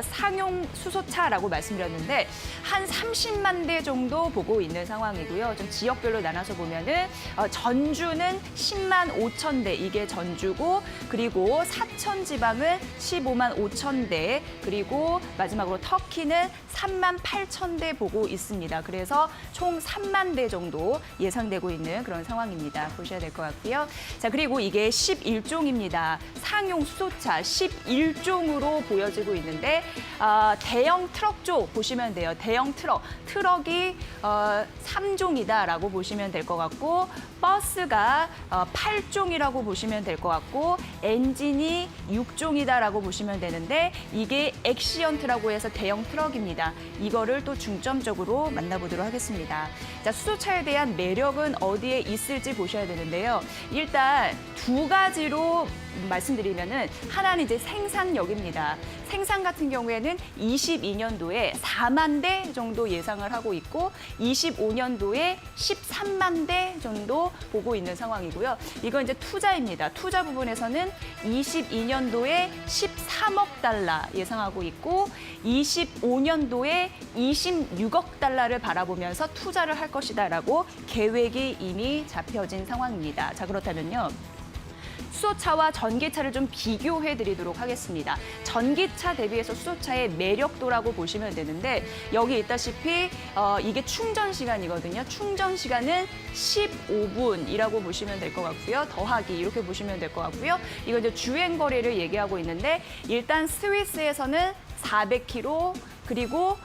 상용 수소차라고 말씀드렸는데 한 30만 대 정도 보고 있는 상황이고요. 좀 지역별로 나눠서 보면은 전주는 10만 5천 대 이게 전주고 그리고 사천 지방은 15만 5천 대 그리고 마지막으로 터키는 3만 8천 대 보고 있습니다. 그래서 총 3만 대 정도 예상되고 있는 그런 상황입니다. 보셔야 될 것 같고요. 자, 그리고 이게 11종입니다. 상용 수소차 11종으로 보여지고 있는데 대형 트럭 쪽 보시면 돼요. 대형 트럭이 3종이다라고 보시면 될 것 같고 버스가 8종이라고 보시면 될 것 같고 엔진이 6종이다라고 보시면 되는데 이게 엑시언트라고 해서 대형 트럭입니다. 이거를 또 중점적으로 만나보도록 하겠습니다. 자, 수소차에 대한 매력은 어디에 있을지 보셔야 되는데요. 일단 두 가지로 말씀드리면은 하나는 이제 생산력입니다. 생산 같은 경우에는 22년도에 4만 대 정도 예상을 하고 있고 25년도에 13만 대 정도 보고 있는 상황이고요. 이건 이제 투자입니다. 투자 부분에서는 22년도에 13억 달러 예상하고 있고 25년도에 26억 달러를 바라보면서 투자를 할 것이다라고 계획이 이미 잡혀진 상황입니다. 자, 그렇다면요. 수소차와 전기차를 좀 비교해 드리도록 하겠습니다. 전기차 대비해서 수소차의 매력도라고 보시면 되는데 여기 있다시피 이게 충전 시간이거든요. 충전 시간은 15분이라고 보시면 될 것 같고요. 더하기 이렇게 보시면 될 것 같고요. 이거 이제 주행 거리를 얘기하고 있는데 일단 스위스에서는 400km 그리고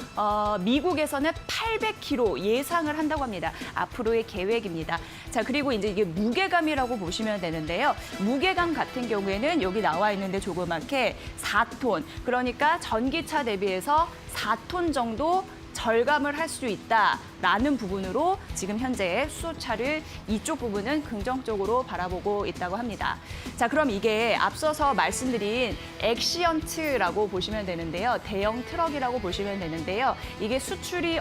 미국에서는 800kg 예상을 한다고 합니다. 앞으로의 계획입니다. 자, 그리고 이제 이게 무게감이라고 보시면 되는데요. 무게감 같은 경우에는 여기 나와 있는데 조그맣게 4톤. 그러니까 전기차 대비해서 4톤 정도 절감을 할 수 있다라는 부분으로 지금 현재 수소차를 이쪽 부분은 긍정적으로 바라보고 있다고 합니다. 자, 그럼 이게 앞서서 말씀드린 엑시언트라고 보시면 되는데요. 대형 트럭이라고 보시면 되는데요. 이게 수출이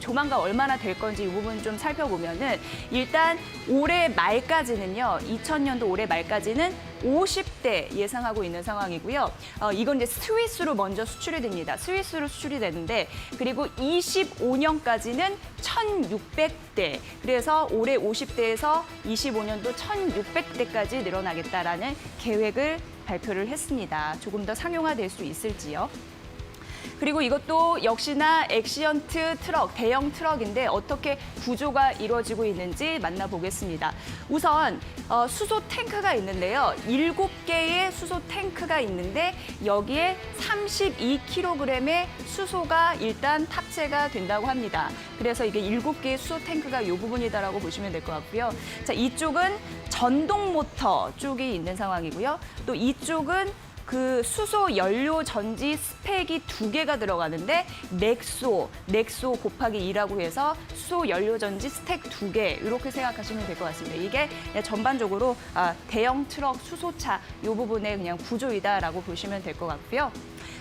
조만간 얼마나 될 건지 이 부분 좀 살펴보면은 일단 올해 말까지는요. 2000년도 올해 말까지는 50대 예상하고 있는 상황이고요. 이건 이제 스위스로 먼저 수출이 됩니다. 스위스로 수출이 되는데 그리고 25년까지는 1,600대. 그래서 올해 50대에서 25년도 1,600대까지 늘어나겠다라는 계획을 발표를 했습니다. 조금 더 상용화될 수 있을지요. 그리고 이것도 역시나 엑시언트 트럭, 대형 트럭인데 어떻게 구조가 이루어지고 있는지 만나보겠습니다. 우선 수소 탱크가 있는데요. 7개의 수소 탱크가 있는데 여기에 32kg의 수소가 일단 탑재가 된다고 합니다. 그래서 이게 7개의 수소 탱크가 이 부분이다라고 보시면 될 것 같고요. 자, 이쪽은 전동 모터 쪽이 있는 상황이고요. 또 이쪽은 그 수소 연료 전지 스펙이 2개가 들어가는데 넥소 곱하기 2라고 해서 수소 연료 전지 스택 2개 이렇게 생각하시면 될 것 같습니다. 이게 그냥 전반적으로 대형 트럭 수소차 이 부분의 그냥 구조이다라고 보시면 될 것 같고요.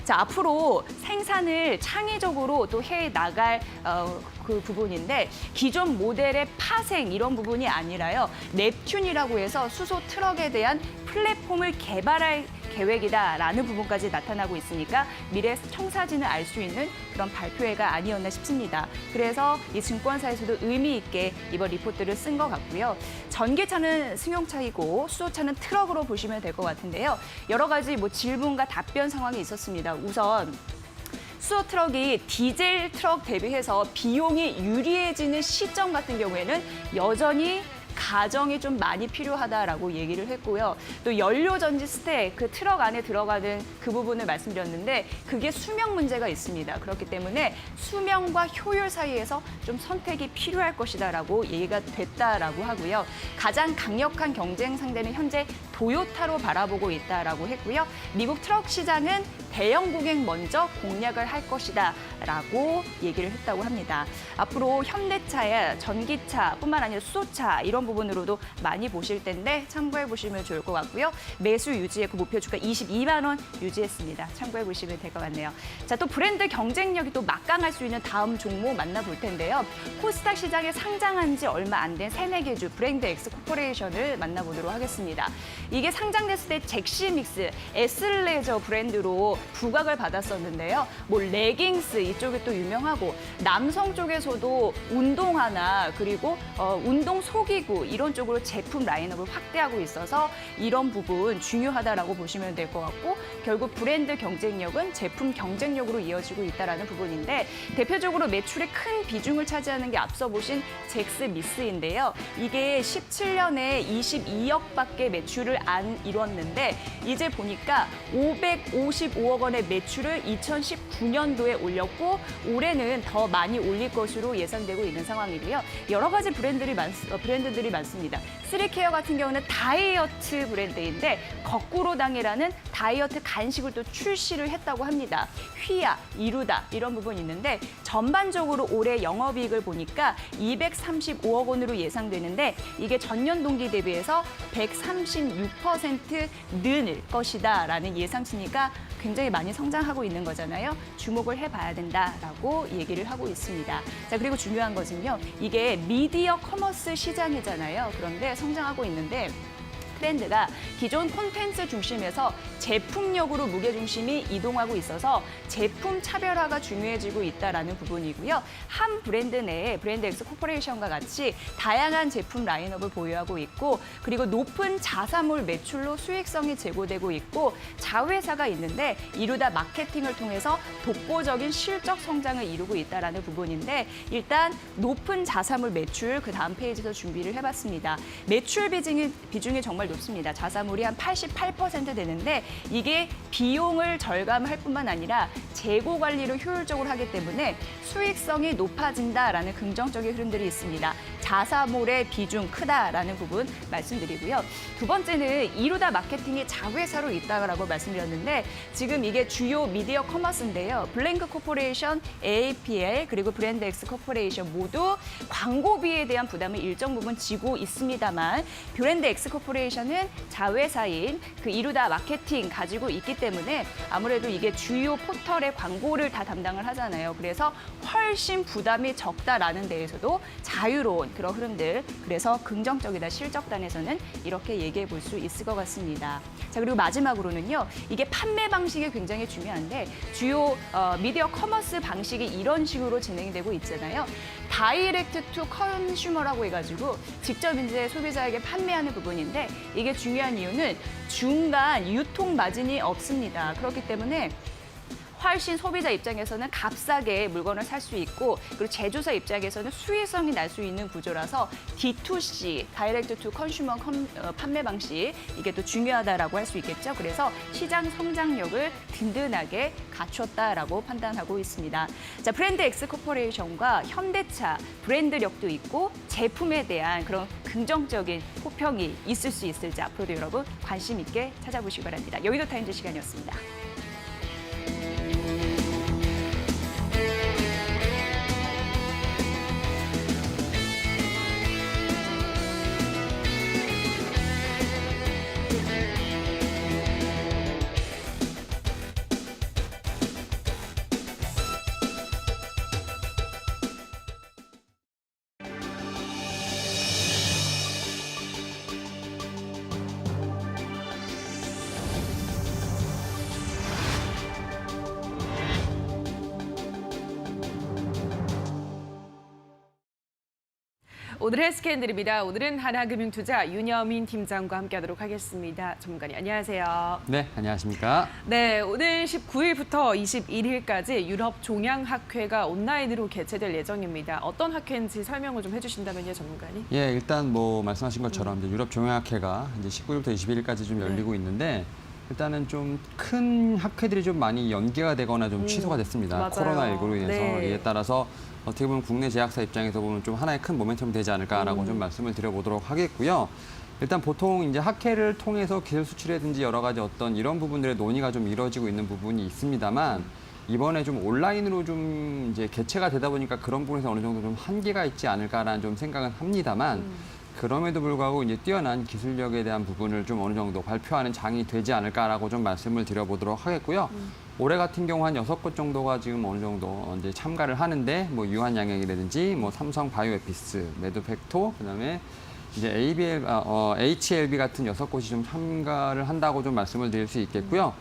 자, 앞으로 생산을 창의적으로 또 해 나갈 그 부분인데 기존 모델의 파생 이런 부분이 아니라요. 넵튠이라고 해서 수소 트럭에 대한 플랫폼을 개발할 계획이다라는 부분까지 나타나고 있으니까 미래 청사진을 알 수 있는 그런 발표회가 아니었나 싶습니다. 그래서 이 증권사에서도 의미 있게 이번 리포트를 쓴 것 같고요. 전기차는 승용차이고 수소차는 트럭으로 보시면 될 것 같은데요. 여러 가지 뭐 질문과 답변 상황이 있었습니다. 우선 수소 트럭이 디젤 트럭 대비해서 비용이 유리해지는 시점 같은 경우에는 여전히 가정이 좀 많이 필요하다라고 얘기를 했고요. 또 연료 전지 스택, 그 트럭 안에 들어가는 그 부분을 말씀드렸는데 그게 수명 문제가 있습니다. 그렇기 때문에 수명과 효율 사이에서 좀 선택이 필요할 것이다라고 얘기가 됐다라고 하고요. 가장 강력한 경쟁 상대는 현재 도요타로 바라보고 있다라고 했고요. 미국 트럭 시장은 대형 고객 먼저 공략을 할 것이다라고 얘기를 했다고 합니다. 앞으로 현대차의 전기차뿐만 아니라 수소차 이런 부분으로도 많이 보실 텐데 참고해 보시면 좋을 것 같고요. 매수 유지했고 목표 주가 22만 원 유지했습니다. 참고해 보시면 될 것 같네요. 자, 또 브랜드 경쟁력이 또 막강할 수 있는 다음 종목 만나볼 텐데요. 코스닥 시장에 상장한 지 얼마 안 된 새내기주 브랜드 엑스 코퍼레이션을 만나보도록 하겠습니다. 이게 상장됐을 때 잭시믹스, 에슬레저 브랜드로 부각을 받았었는데요. 뭐 레깅스 이쪽이 또 유명하고 남성 쪽에서도 운동화나 그리고 운동 소기구 이런 쪽으로 제품 라인업을 확대하고 있어서 이런 부분 중요하다라고 보시면 될 것 같고 결국 브랜드 경쟁력은 제품 경쟁력으로 이어지고 있다라는 부분인데 대표적으로 매출의 큰 비중을 차지하는 게 앞서 보신 잭스미스인데요. 이게 17년에 22억밖에 매출을 안 이뤘는데 이제 보니까 555억 원의 매출을 2019년도에 올렸고 올해는 더 많이 올릴 것으로 예상되고 있는 상황이고요. 여러 가지 브랜드들이 많습니다. 3케어 같은 경우는 다이어트 브랜드인데 거꾸로 당이라는 다이어트 간식을 또 출시를 했다고 합니다. 휘야, 이루다 이런 부분이 있는데 전반적으로 올해 영업이익을 보니까 235억 원으로 예상되는데 이게 전년 동기 대비해서 136% 늘 것이다라는 예상치니까 굉장히 많이 성장하고 있는 거잖아요. 주목을 해봐야 된다라고 얘기를 하고 있습니다. 자, 그리고 중요한 것은요. 이게 미디어 커머스 시장이잖아요. 그런데 성장하고 있는데 트렌드가 기존 콘텐츠 중심에서 제품력으로 무게중심이 이동하고 있어서 제품 차별화가 중요해지고 있다는 부분이고요. 한 브랜드 내에 브랜드 엑스 코퍼레이션과 같이 다양한 제품 라인업을 보유하고 있고 그리고 높은 자사몰 매출로 수익성이 제고되고 있고 자회사가 있는데 이루다 마케팅을 통해서 독보적인 실적 성장을 이루고 있다는 부분인데 일단 높은 자사몰 매출 그 다음 페이지에서 준비를 해봤습니다. 매출 비중이 정말 높습니다. 자사몰이 한 88% 되는데 이게 비용을 절감할 뿐만 아니라 재고 관리를 효율적으로 하기 때문에 수익성이 높아진다라는 긍정적인 흐름들이 있습니다. 자사몰의 비중 크다라는 부분 말씀드리고요. 두 번째는 이루다 마케팅이 자회사로 있다라고 말씀드렸는데 지금 이게 주요 미디어 커머스인데요. 블랭크 코퍼레이션, AAPL 그리고 브랜드X 코퍼레이션 모두 광고비에 대한 부담을 일정 부분 지고 있습니다만 브랜드X 코퍼레이션은 자회사인 그 이루다 마케팅 가지고 있기 때문에 아무래도 이게 주요 포털의 광고를 다 담당을 하잖아요. 그래서 훨씬 부담이 적다라는 데에서도 자유로운 그런 흐름들, 그래서 긍정적이다 실적단에서는 이렇게 얘기해 볼 수 있을 것 같습니다. 자, 그리고 마지막으로는요. 이게 판매 방식이 굉장히 중요한데 주요 미디어 커머스 방식이 이런 식으로 진행이 되고 있잖아요. 다이렉트 투 컨슈머라고 해가지고 직접 이제 소비자에게 판매하는 부분인데 이게 중요한 이유는 중간 유통 마진이 없습니다. 그렇기 때문에 훨씬 소비자 입장에서는 값싸게 물건을 살 수 있고 그리고 제조사 입장에서는 수익성이 날 수 있는 구조라서 D2C, 다이렉트 투 컨슈머 판매 방식 이게 또 중요하다라고 할 수 있겠죠. 그래서 시장 성장력을 든든하게 갖췄다라고 판단하고 있습니다. 자, 브랜드 X 코퍼레이션과 현대차 브랜드력도 있고 제품에 대한 그런 긍정적인 호평이 있을 수 있을지 앞으로도 여러분 관심 있게 찾아보시기 바랍니다. 여의도 타임즈 시간이었습니다. 오늘의 스캔들입니다. 오늘은 하나금융투자 윤여민 팀장과 함께하도록 하겠습니다. 전문가님 안녕하세요. 네, 안녕하십니까. 네, 오늘 19일부터 21일까지 유럽 종양학회가 온라인으로 개최될 예정입니다. 어떤 학회인지 설명을 좀 해주신다면요, 전문가님? 예, 일단 뭐 말씀하신 것처럼 이제 유럽 종양학회가 이제 19일부터 21일까지 좀 열리고 있는데 일단은 좀 큰 학회들이 좀 많이 연기가 되거나 좀 취소가 됐습니다. 맞아요. 코로나19로 인해서 네. 이에 따라서 어떻게 보면 국내 제약사 입장에서 보면 좀 하나의 큰 모멘텀이 되지 않을까라고 좀 말씀을 드려보도록 하겠고요. 일단 보통 이제 학회를 통해서 기술 수출이라든지 여러 가지 어떤 이런 부분들의 논의가 좀 이루어지고 있는 부분이 있습니다만 이번에 좀 온라인으로 좀 이제 개최가 되다 보니까 그런 부분에서 어느 정도 좀 한계가 있지 않을까라는 좀 생각은 합니다만 그럼에도 불구하고 이제 뛰어난 기술력에 대한 부분을 좀 어느 정도 발표하는 장이 되지 않을까라고 좀 말씀을 드려보도록 하겠고요. 올해 같은 경우 한 6곳 정도가 지금 어느 정도 이제 참가를 하는데 뭐 유한양행이라든지 뭐 삼성 바이오에피스, 메드팩토, 그다음에 이제 HLB 같은 6곳이 좀 참가를 한다고 좀 말씀을 드릴 수 있겠고요.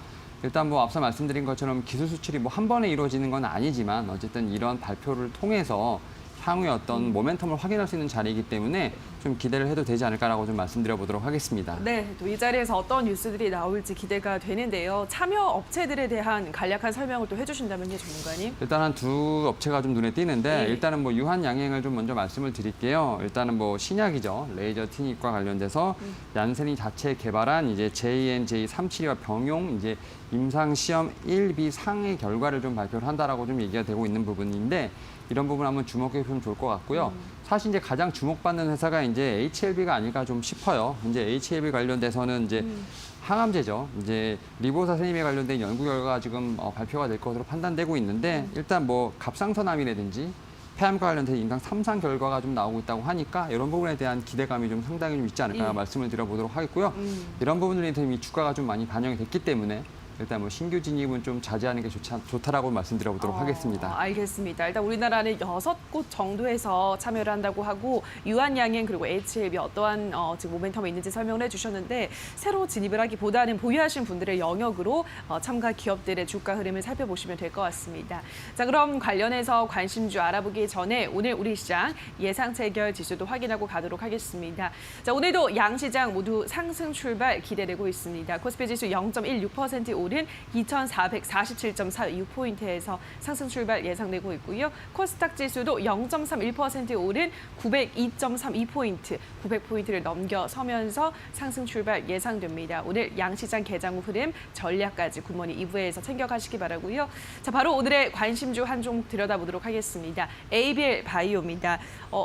일단 뭐 앞서 말씀드린 것처럼 기술 수출이 뭐 한 번에 이루어지는 건 아니지만 어쨌든 이런 발표를 통해서 향후의 어떤 모멘텀을 확인할 수 있는 자리이기 때문에 좀 기대를 해도 되지 않을까라고 좀 말씀드려보도록 하겠습니다. 네, 또 이 자리에서 어떤 뉴스들이 나올지 기대가 되는데요. 참여 업체들에 대한 간략한 설명을 또 해주신다면요, 전문가님? 일단 한 두 업체가 좀 눈에 띄는데 네. 일단은 뭐 유한양행을 좀 먼저 말씀을 드릴게요. 일단은 뭐 신약이죠. 레이저 티닉과 관련돼서 얀센이 자체 개발한 이제 JNJ372와 병용 이제 임상 시험 1B 상의 결과를 좀 발표를 한다라고 좀 얘기가 되고 있는 부분인데 이런 부분 한번 주목해 보시면 좋을 것 같고요. 사실 이제 가장 주목받는 회사가 이제 HLB가 아닐까 좀 싶어요. 이제 HLB 관련돼서는 이제 항암제죠. 이제 리보사세님에 관련된 연구 결과가 지금 발표가 될 것으로 판단되고 있는데 일단 뭐 갑상선암이라든지 폐암과 관련된 임상 3상 결과가 좀 나오고 있다고 하니까 이런 부분에 대한 기대감이 좀 상당히 좀 있지 않을까 말씀을 드려보도록 하겠고요. 이런 부분들이 이미 주가가 좀 많이 반영이 됐기 때문에 일단 뭐 신규 진입은 좀 자제하는 게 좋다라고 말씀드려보도록 하겠습니다. 알겠습니다. 일단 우리나라는 6곳 정도에서 참여를 한다고 하고 유한양행 그리고 HLB 어떠한 지금 모멘텀이 있는지 설명을 해주셨는데 새로 진입을 하기보다는 보유하신 분들의 영역으로 참가 기업들의 주가 흐름을 살펴보시면 될 것 같습니다. 자, 그럼 관련해서 관심주 알아보기 전에 오늘 우리 시장 예상 체결 지수도 확인하고 가도록 하겠습니다. 자, 오늘도 양 시장 모두 상승 출발 기대되고 있습니다. 코스피 지수 0.16% 오른 오른 2,447.46포인트에서 상승 출발 예상되고 있고요. 코스닥 지수도 0.31% 오른 902.32포인트, 900포인트를 넘겨서면서 상승 출발 예상됩니다. 오늘 양시장 개장 후 흐름 전략까지 굿모닝 2부에서 챙겨가시기 바라고요. 자, 바로 오늘의 관심주 한 종목 들여다보도록 하겠습니다. ABL 바이오입니다.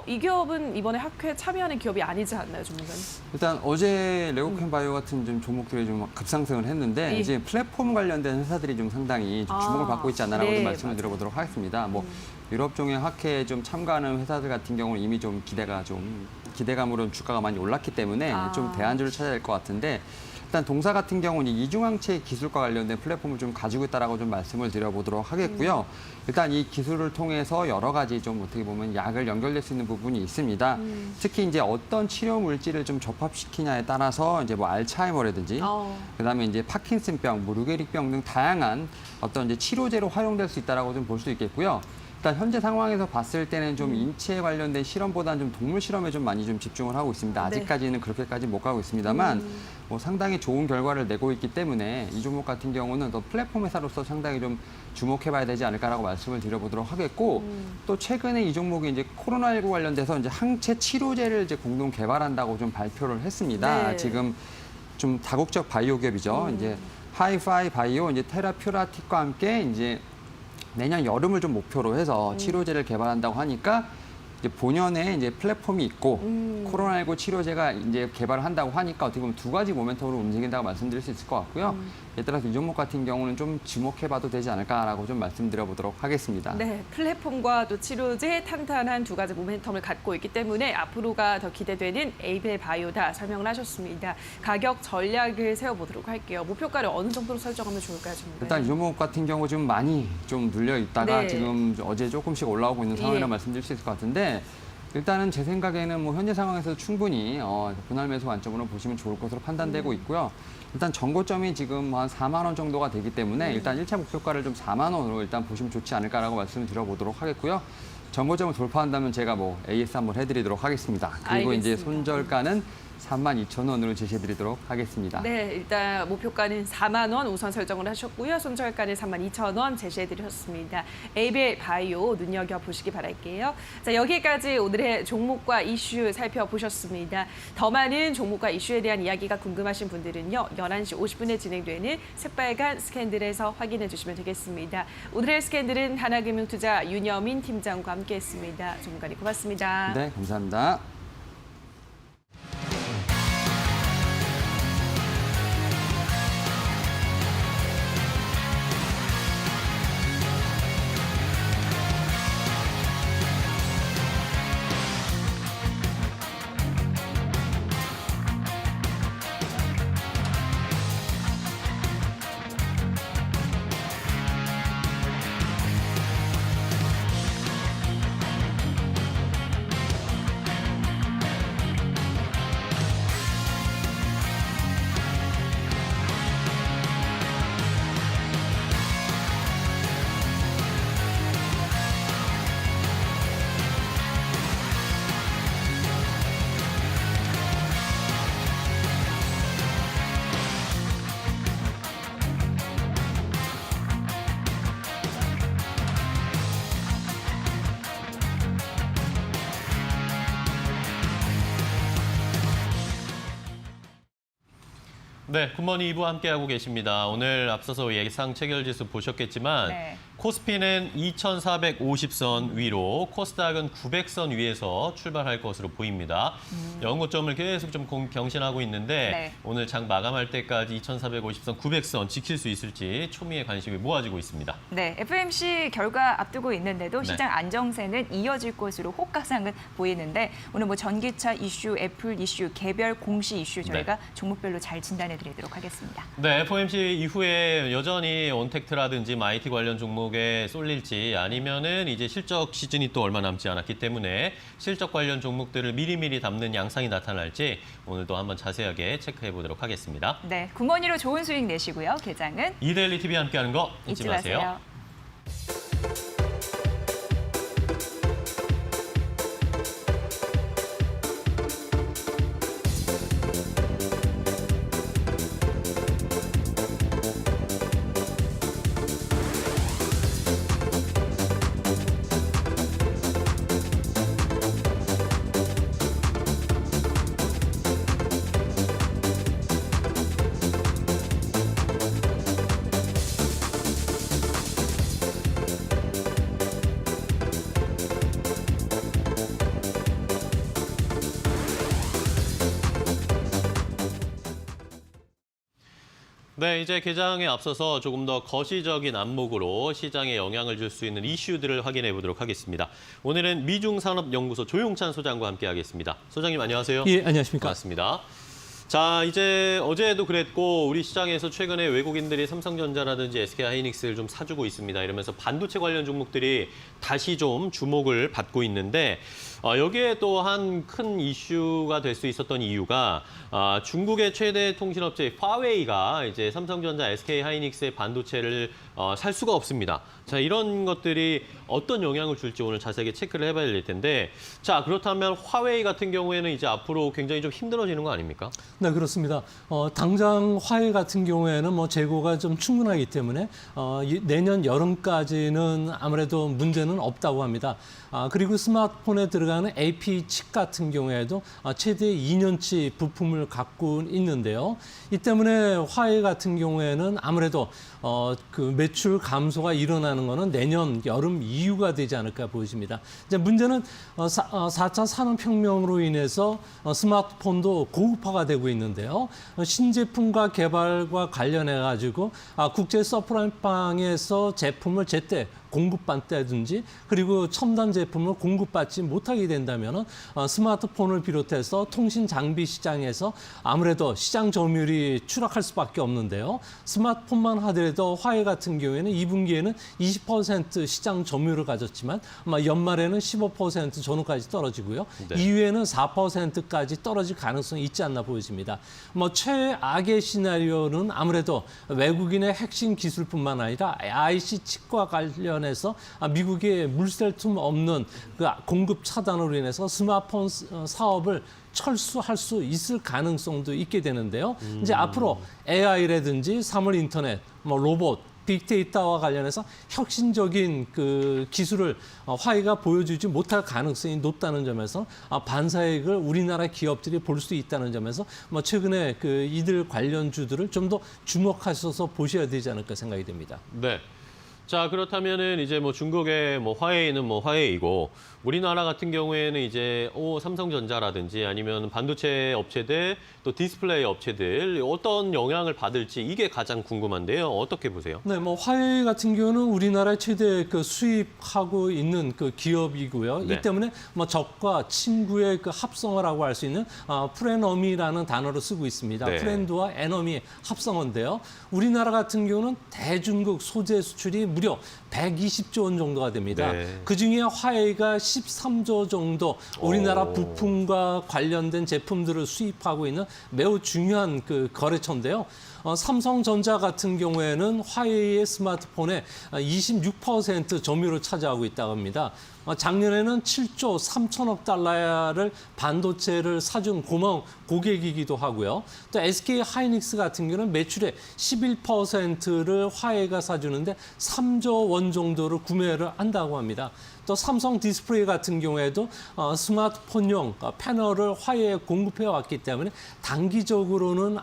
이 기업은 이번에 학회에 참여하는 기업이 아니지 않나요, 전문가님? 일단 어제 레고캠 바이오 같은 좀 종목들이 좀 급상승을 했는데 예. 이제 플랫폼 관련된 회사들이 좀 상당히 좀 주목을 받고 있지 않나라고 네, 좀 말씀을 맞아요. 드려보도록 하겠습니다. 뭐 유럽 종의 학회에 좀 참가하는 회사들 같은 경우는 이미 좀 기대감으로 주가가 많이 올랐기 때문에 좀 대안주를 찾아야 될 것 같은데 일단 동사 같은 경우는 이중항체 기술과 관련된 플랫폼을 좀 가지고 있다라고 좀 말씀을 드려보도록 하겠고요. 일단 이 기술을 통해서 여러 가지 좀 어떻게 보면 약을 연결될 수 있는 부분이 있습니다. 특히 이제 어떤 치료 물질을 좀 접합시키냐에 따라서 이제 뭐 알츠하이머라든지 그다음에 이제 파킨슨병, 뭐 루게릭병 등 다양한 어떤 이제 치료제로 활용될 수 있다라고 좀 볼 수 있겠고요. 일단 현재 상황에서 봤을 때는 좀 인체에 관련된 실험보다는 좀 동물 실험에 좀 많이 좀 집중을 하고 있습니다. 아직까지는 그렇게까지 못 가고 있습니다만 뭐 상당히 좋은 결과를 내고 있기 때문에 이 종목 같은 경우는 더 플랫폼 회사로서 상당히 좀 주목해봐야 되지 않을까라고 말씀을 드려보도록 하겠고 또 최근에 이 종목이 이제 코로나19 관련돼서 이제 항체 치료제를 이제 공동 개발한다고 좀 발표를 했습니다. 네. 지금 좀 다국적 바이오 기업이죠. 이제 하이파이 바이오, 이제 테라퓨라틱과 함께 이제 내년 여름을 좀 목표로 해서 치료제를 개발한다고 하니까 이제 본연의 이제 플랫폼이 있고 코로나19 치료제가 이제 개발을 한다고 하니까 어떻게 보면 두 가지 모멘텀으로 움직인다고 말씀드릴 수 있을 것 같고요. 이에 따라서 이 종목 같은 경우는 좀 주목해봐도 되지 않을까라고 좀 말씀드려보도록 하겠습니다. 네, 플랫폼과 또 치료제 탄탄한 두 가지 모멘텀을 갖고 있기 때문에 앞으로가 더 기대되는 ABL 바이오다 설명을 하셨습니다. 가격 전략을 세워보도록 할게요. 목표가를 어느 정도로 설정하면 좋을까요, 전문가님? 일단 이 종목 같은 경우 지금 많이 좀 눌려 있다가 네. 지금 어제 조금씩 올라오고 있는 상황이라 예. 말씀드릴 수 있을 것 같은데 일단은 제 생각에는 뭐 현재 상황에서 충분히 분할 매수 관점으로 보시면 좋을 것으로 판단되고 있고요. 일단 전고점이 지금 한 4만 원 정도가 되기 때문에 일단 1차 목표가를 좀 4만 원으로 일단 보시면 좋지 않을까라고 말씀을 드려보도록 하겠고요. 전고점을 돌파한다면 제가 뭐 AS 한번 해드리도록 하겠습니다. 그리고 이제 알겠습니다. 손절가는 32,000원으로 제시해드리도록 하겠습니다. 네, 일단 목표가는 4만 원 우선 설정을 하셨고요. 손절가는 32,000원 제시해드렸습니다. ABL 바이오 눈여겨보시기 바랄게요. 자, 여기까지 오늘의 종목과 이슈 살펴보셨습니다. 더 많은 종목과 이슈에 대한 이야기가 궁금하신 분들은요. 11시 50분에 진행되는 새빨간 스캔들에서 확인해 주시면 되겠습니다. 오늘의 스캔들은 하나금융투자 윤여민 팀장과 함께했습니다. 전문가님 고맙습니다. 네, 감사합니다. 네, 굿모닝 2부 함께하고 계십니다. 오늘 앞서서 예상 체결지수 보셨겠지만 네. 코스피는 2,450선 위로, 코스닥은 900선 위에서 출발할 것으로 보입니다. 연고점을 계속 좀 경신하고 있는데 네. 오늘 장 마감할 때까지 2,450선, 900선 지킬 수 있을지 초미의 관심이 모아지고 있습니다. 네, FMC 결과 앞두고 있는데도 네. 시장 안정세는 이어질 것으로 호가상은 보이는데 오늘 뭐 전기차 이슈, 애플 이슈, 개별 공시 이슈 저희가 종목별로 잘 진단해드리도록 하겠습니다. 네, FOMC 이후에 여전히 온택트라든지 IT 관련 종목에 쏠릴지 아니면은 이제 실적 시즌이 또 얼마 남지 않았기 때문에 실적 관련 종목들을 미리미리 담는 양상이 나타날지 오늘도 한번 자세하게 체크해 보도록 하겠습니다. 네, 굿모닝으로 좋은 수익 내시고요. 개장은 이데일리 TV 함께하는 거 잊지 마세요. 네, 이제 개장에 앞서서 조금 더 거시적인 안목으로 시장에 영향을 줄 수 있는 이슈들을 확인해 보도록 하겠습니다. 오늘은 미중산업연구소 조용찬 소장과 함께하겠습니다. 소장님 안녕하세요. 예, 안녕하십니까. 반갑습니다. 자, 이제 어제도 그랬고 우리 시장에서 최근에 외국인들이 삼성전자라든지 SK하이닉스를 좀 사주고 있습니다. 이러면서 반도체 관련 종목들이 다시 좀 주목을 받고 있는데 여기에 또 한 큰 이슈가 될 수 있었던 이유가 중국의 최대 통신업체 화웨이가 이제 삼성전자, SK하이닉스의 반도체를 살 수가 없습니다. 자, 이런 것들이 어떤 영향을 줄지 오늘 자세하게 체크를 해봐야 될 텐데, 자, 그렇다면 화웨이 같은 경우에는 이제 앞으로 굉장히 좀 힘들어지는 거 아닙니까? 네, 그렇습니다. 당장 화웨이 같은 경우에는 뭐 재고가 좀 충분하기 때문에 내년 여름까지는 아무래도 문제는 없다고 합니다. 그리고 스마트폰에 들어가는 AP 칩 같은 경우에도 최대 2년치 부품을 갖고 있는데요. 이 때문에 화웨이 같은 경우에는 아무래도 그 매출 감소가 일어나는 것은 내년 여름 이후가 되지 않을까 보여집니다. 이제 문제는 4차 산업혁명으로 인해서 스마트폰도 고급화가 되고 있는데요. 신제품과 개발과 관련해 가지고 국제 서프라이방에서 제품을 제때 공급받다든지 그리고 첨단 제품을 공급받지 못하게 된다면 스마트폰을 비롯해서 통신 장비 시장에서 아무래도 시장 점유율이 추락할 수밖에 없는데요. 스마트폰만 하더라도 화웨이 같은 경우에는 2분기에는 20% 시장 점유율을 가졌지만 아마 연말에는 15% 전후까지 떨어지고요. 네. 이후에는 4%까지 떨어질 가능성이 있지 않나 보여집니다. 뭐 최악의 시나리오는 아무래도 외국인의 핵심 기술뿐만 아니라 IC 칩과 관련해서 미국의 물샐 틈 없는 그 공급 차단으로 인해서 스마트폰 사업을 철수할 수 있을 가능성도 있게 되는데요. 이제 앞으로 AI라든지 사물 인터넷, 뭐 로봇, 빅데이터와 관련해서 혁신적인 그 기술을 화웨이가 보여주지 못할 가능성이 높다는 점에서 반사익을 우리나라 기업들이 볼 수 있다는 점에서 뭐 최근에 그 이들 관련주들을 좀 더 주목하셔서 보셔야 되지 않을까 생각이 됩니다. 네. 자, 그렇다면은 이제 뭐 중국의 뭐 화웨이는 뭐 화웨이고 우리나라 같은 경우에는 이제 삼성전자라든지 아니면 반도체 업체들 또 디스플레이 업체들 어떤 영향을 받을지 이게 가장 궁금한데요. 어떻게 보세요? 네, 뭐 화웨이 같은 경우는 우리나라의 최대 그 수입하고 있는 그 기업이고요. 네. 이 때문에 뭐 적과 친구의 그 합성어라고 할 수 있는 프레너미라는 단어를 쓰고 있습니다. 네. 프렌드와 에너미의 합성어인데요. 우리나라 같은 경우는 대중국 소재 수출이 무려 120조 원 정도가 됩니다. 네. 그중에 화웨이가 13조 정도 우리나라 부품과 관련된 제품들을 수입하고 있는 매우 중요한 그 거래처인데요. 삼성전자 같은 경우에는 화웨이의 스마트폰의 26% 점유율을 차지하고 있다고 합니다. 작년에는 7조 3천억 달러를 반도체를 사준 고마운 고객이기도 하고요. 또 SK 하이닉스 같은 경우는 매출의 11%를 화웨이가 사주는데 3조 원 정도를 구매를 한다고 합니다. 또 삼성 디스플레이 같은 경우에도 스마트폰용 패널을 화웨이에 공급해 왔기 때문에 단기적으로는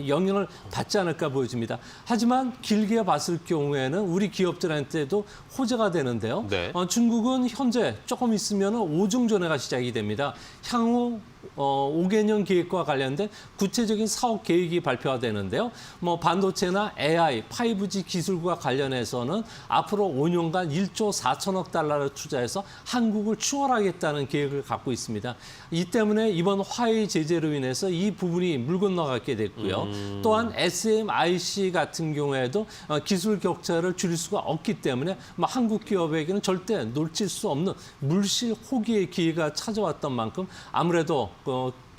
영향을 받지 않을까 보여집니다. 하지만 길게 봤을 경우에는 우리 기업들한테도 호재가 되는데요. 네. 중국은 현재 조금 있으면 5중 전회가 시작이 됩니다. 향후 5개년 계획과 관련된 구체적인 사업 계획이 발표가 되는데요. 뭐 반도체나 AI, 5G 기술과 관련해서는 앞으로 5년간 1조 4천억 달러를 투자해서 한국을 추월하겠다는 계획을 갖고 있습니다. 이 때문에 이번 화웨이 제재로 인해서 이 부분이 물 건너가게 됐고요. 또한 SMIC 같은 경우에도 기술 격차를 줄일 수가 없기 때문에 한국 기업에게는 절대 놓칠 수 없는 물실 호기의 기회가 찾아왔던 만큼 아무래도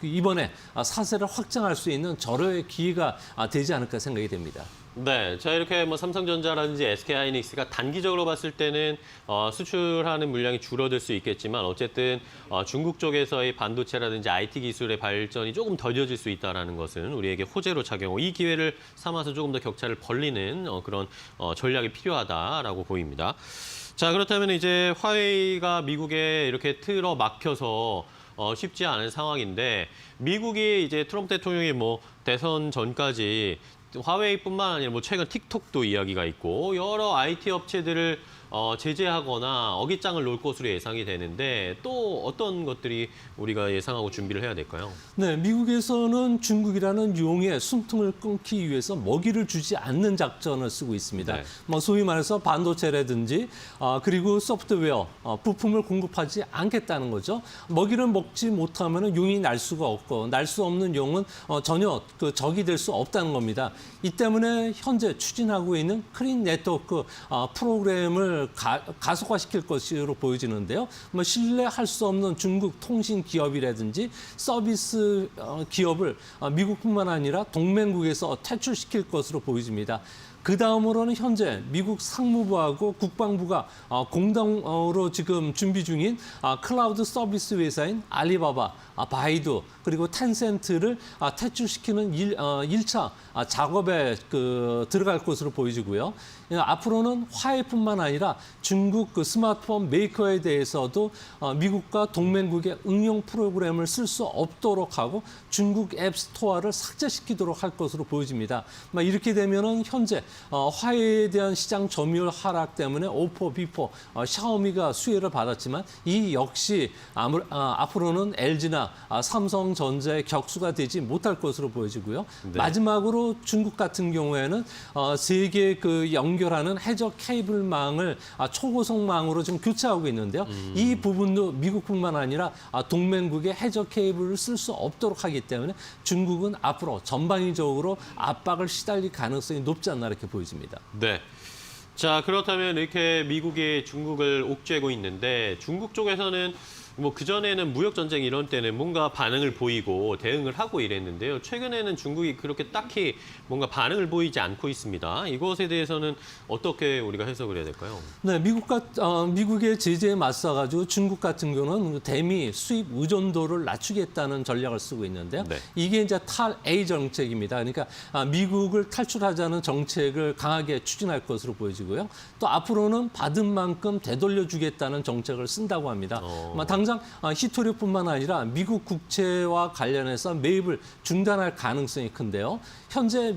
이번에 사세를 확장할 수 있는 절호의 기회가 되지 않을까 생각이 됩니다. 네, 자 이렇게 뭐 삼성전자라든지 SK하이닉스가 단기적으로 봤을 때는 수출하는 물량이 줄어들 수 있겠지만 어쨌든 중국 쪽에서의 반도체라든지 IT 기술의 발전이 조금 더뎌질 수 있다는 것은 우리에게 호재로 작용하고 이 기회를 삼아서 조금 더 격차를 벌리는 그런 전략이 필요하다라고 보입니다. 자, 그렇다면 이제 화웨이가 미국에 이렇게 틀어 막혀서 쉽지 않은 상황인데 미국이 이제 트럼프 대통령이 뭐 대선 전까지 화웨이뿐만 아니라 뭐 최근 틱톡도 이야기가 있고 여러 IT 업체들을 제재하거나 어깃장을 놓을 것으로 예상이 되는데 또 어떤 것들이 우리가 예상하고 준비를 해야 될까요? 네, 미국에서는 중국이라는 용의 숨통을 끊기 위해서 먹이를 주지 않는 작전을 쓰고 있습니다. 네. 뭐 소위 말해서 반도체라든지 그리고 소프트웨어 부품을 공급하지 않겠다는 거죠. 먹이를 먹지 못하면 용이 날 수가 없고 날 수 없는 용은 전혀 그 적이 될 수 없다는 겁니다. 이 때문에 현재 추진하고 있는 클린 네트워크 프로그램을 가속화시킬 것으로 보여지는데요. 뭐 신뢰할 수 없는 중국 통신 기업이라든지 서비스 기업을 미국뿐만 아니라 동맹국에서 퇴출시킬 것으로 보여집니다. 그 다음으로는 현재 미국 상무부하고 국방부가 공동으로 지금 준비 중인 클라우드 서비스 회사인 알리바바, 바이두 그리고 텐센트를 퇴출시키는 1차 작업에 들어갈 것으로 보여지고요. 앞으로는 화웨이뿐만 아니라 중국 그 스마트폰 메이커에 대해서도 미국과 동맹국의 응용 프로그램을 쓸 수 없도록 하고 중국 앱 스토어를 삭제시키도록 할 것으로 보여집니다. 이렇게 되면은 현재 화웨이에 대한 시장 점유율 하락 때문에 오포, 비포, 샤오미가 수혜를 받았지만 이 역시 앞으로는 LG나 삼성전자의 격수가 되지 못할 것으로 보여지고요. 네. 마지막으로 중국 같은 경우에는 세계 그 연결하는 해저 케이블망을 초고속망으로 지금 교체하고 있는데요. 이 부분도 미국뿐만 아니라 동맹국의 해저 케이블을 쓸 수 없도록 하기 때문에 중국은 앞으로 전방위적으로 압박을 시달릴 가능성이 높지 않나 이렇게 보여집니다. 네. 자, 그렇다면 이렇게 미국이 중국을 옥죄고 있는데 중국 쪽에서는 뭐 그전에는 무역 전쟁 이런 때는 뭔가 반응을 보이고 대응을 하고 이랬는데요. 최근에는 중국이 그렇게 딱히 뭔가 반응을 보이지 않고 있습니다. 이것에 대해서는 어떻게 우리가 해석을 해야 될까요? 네, 미국의 제재에 맞서가지고 중국 같은 경우는 대미 수입 의존도를 낮추겠다는 전략을 쓰고 있는데요. 네. 이게 이제 탈A 정책입니다. 그러니까 미국을 탈출하자는 정책을 강하게 추진할 것으로 보여지고요. 또 앞으로는 받은 만큼 되돌려주겠다는 정책을 쓴다고 합니다. 당장 히토리뿐만 아니라 미국 국채와 관련해서 매입을 중단할 가능성이 큰데요. 현재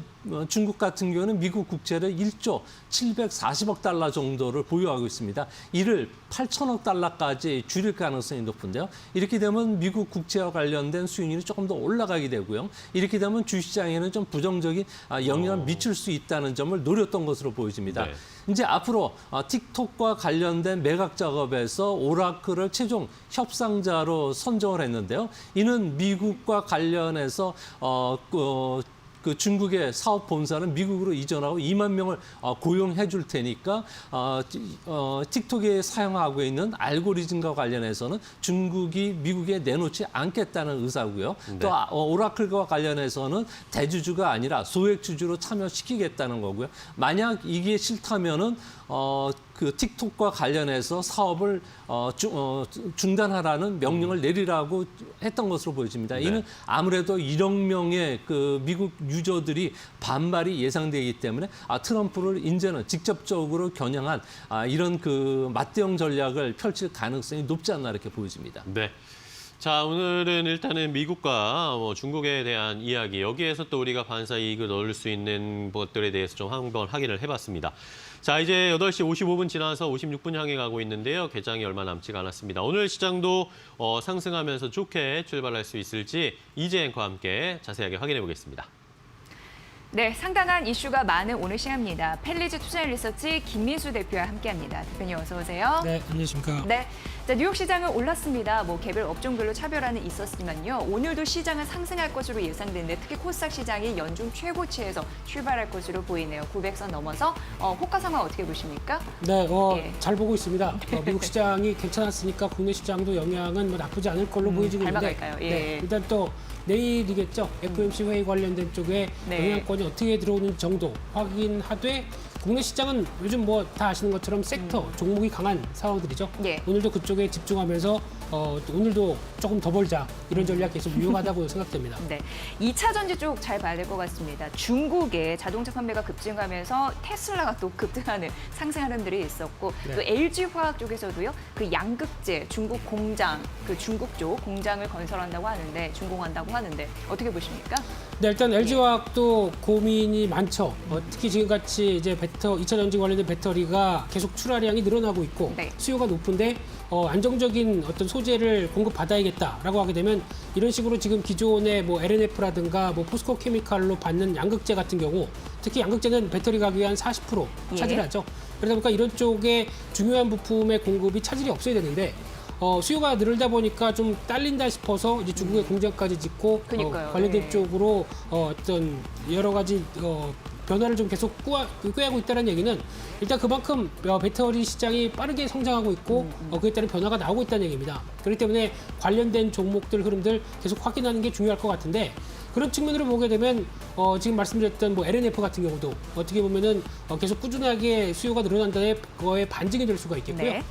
중국 같은 경우는 미국 국채를 1조 740억 달러 정도를 보유하고 있습니다. 이를 8천억 달러까지 줄일 가능성이 높은데요. 이렇게 되면 미국 국채와 관련된 수익률이 조금 더 올라가게 되고요. 이렇게 되면 주시장에는 좀 부정적인 영향을 미칠 수 있다는 점을 노렸던 것으로 보여집니다. 네. 이제 앞으로 틱톡과 관련된 매각 작업에서 오라클을 최종 협상자로 선정을 했는데요. 이는 미국과 관련해서 그 중국의 사업 본사는 미국으로 이전하고 2만 명을 고용해 줄 테니까 틱톡에 사용하고 있는 알고리즘과 관련해서는 중국이 미국에 내놓지 않겠다는 의사고요. 네. 또 오라클과 관련해서는 대주주가 아니라 소액주주로 참여시키겠다는 거고요. 만약 이게 싫다면은 그 틱톡과 관련해서 사업을 중단하라는 명령을 내리라고 했던 것으로 보여집니다. 네. 이는 아무래도 1억 명의 그 미국 유저들이 반발이 예상되기 때문에 트럼프를 이제는 직접적으로 겨냥한 이런 그 맞대응 전략을 펼칠 가능성이 높지 않나 이렇게 보여집니다. 네. 자, 오늘은 일단은 미국과 중국에 대한 이야기, 여기에서 또 우리가 반사 이익을 넣을 수 있는 것들에 대해서 좀 한번 확인을 해봤습니다. 자, 이제 8시 55분 지나서 56분 향해 가고 있는데요. 개장이 얼마 남지가 않았습니다. 오늘 시장도 상승하면서 좋게 출발할 수 있을지 이재 앵커와 함께 자세하게 확인해 보겠습니다. 네, 상당한 이슈가 많은 오늘 시간입니다. 펠리즈 투자리서치 김민수 대표와 함께합니다. 대표님 어서 오세요. 네, 안녕하십니까. 네, 자, 뉴욕 시장은 올랐습니다. 개별 업종별로 차별화는 있었지만요. 오늘도 시장은 상승할 것으로 예상되는데 특히 코스닥 시장이 연중 최고치에서 출발할 것으로 보이네요. 900선 넘어서 호가 상황 어떻게 보십니까? 네, 예. 잘 보고 있습니다. 미국 시장이 괜찮았으니까 국내 시장도 영향은 나쁘지 않을 걸로 보여지고 있는데 닮아갈까요? 예. 네, 일단 또 내일이겠죠. FOMC 회의 관련된 쪽에 네. 영향권이 어떻게 들어오는 정도 확인하되 국내 시장은 요즘 다 아시는 것처럼 섹터, 종목이 강한 상황들이죠. 예. 오늘도 그쪽에 집중하면서 오늘도 조금 더 벌자 이런 전략 계속 유효하다고 생각됩니다. 네, 2차 전지 쪽 잘 봐야 될 것 같습니다. 중국의 자동차 판매가 급증하면서 테슬라가 또 급등하는 상승 흐름들이 있었고 네. 또 LG화학 쪽에서도요. 그 양극재 중국 공장, 그 중국 쪽 공장을 건설한다고 하는데 준공한다고 하는데 어떻게 보십니까? 네, 일단 LG화학도 고민이 많죠. 특히 지금같이 이제 2차 전지 관련된 배터리가 계속 출하량이 늘어나고 있고 네. 수요가 높은데 안정적인 어떤 소재를 공급받아야겠다라고 하게 되면 이런 식으로 지금 기존의 뭐 LNF라든가 뭐 포스코 케미칼로 받는 양극재 같은 경우 특히 양극재는 배터리 가격의 한 40% 예. 차지하죠. 그러다 보니까 이런 쪽에 중요한 부품의 공급이 차질이 없어야 되는데 수요가 늘다 보니까 좀 딸린다 싶어서 이제 중국에 공장까지 짓고 그러니까요. 관련된 네. 쪽으로 어떤 여러 가지 변화를 좀 계속 꾀하고 있다는 얘기는 일단 그만큼 배터리 시장이 빠르게 성장하고 있고 그에 따른 변화가 나오고 있다는 얘기입니다. 그렇기 때문에 관련된 종목들 흐름들 계속 확인하는 게 중요할 것 같은데 그런 측면으로 보게 되면 지금 말씀드렸던 뭐 LNF 같은 경우도 어떻게 보면은 계속 꾸준하게 수요가 늘어난다는 거에 반증이 될 수가 있겠고요. 네.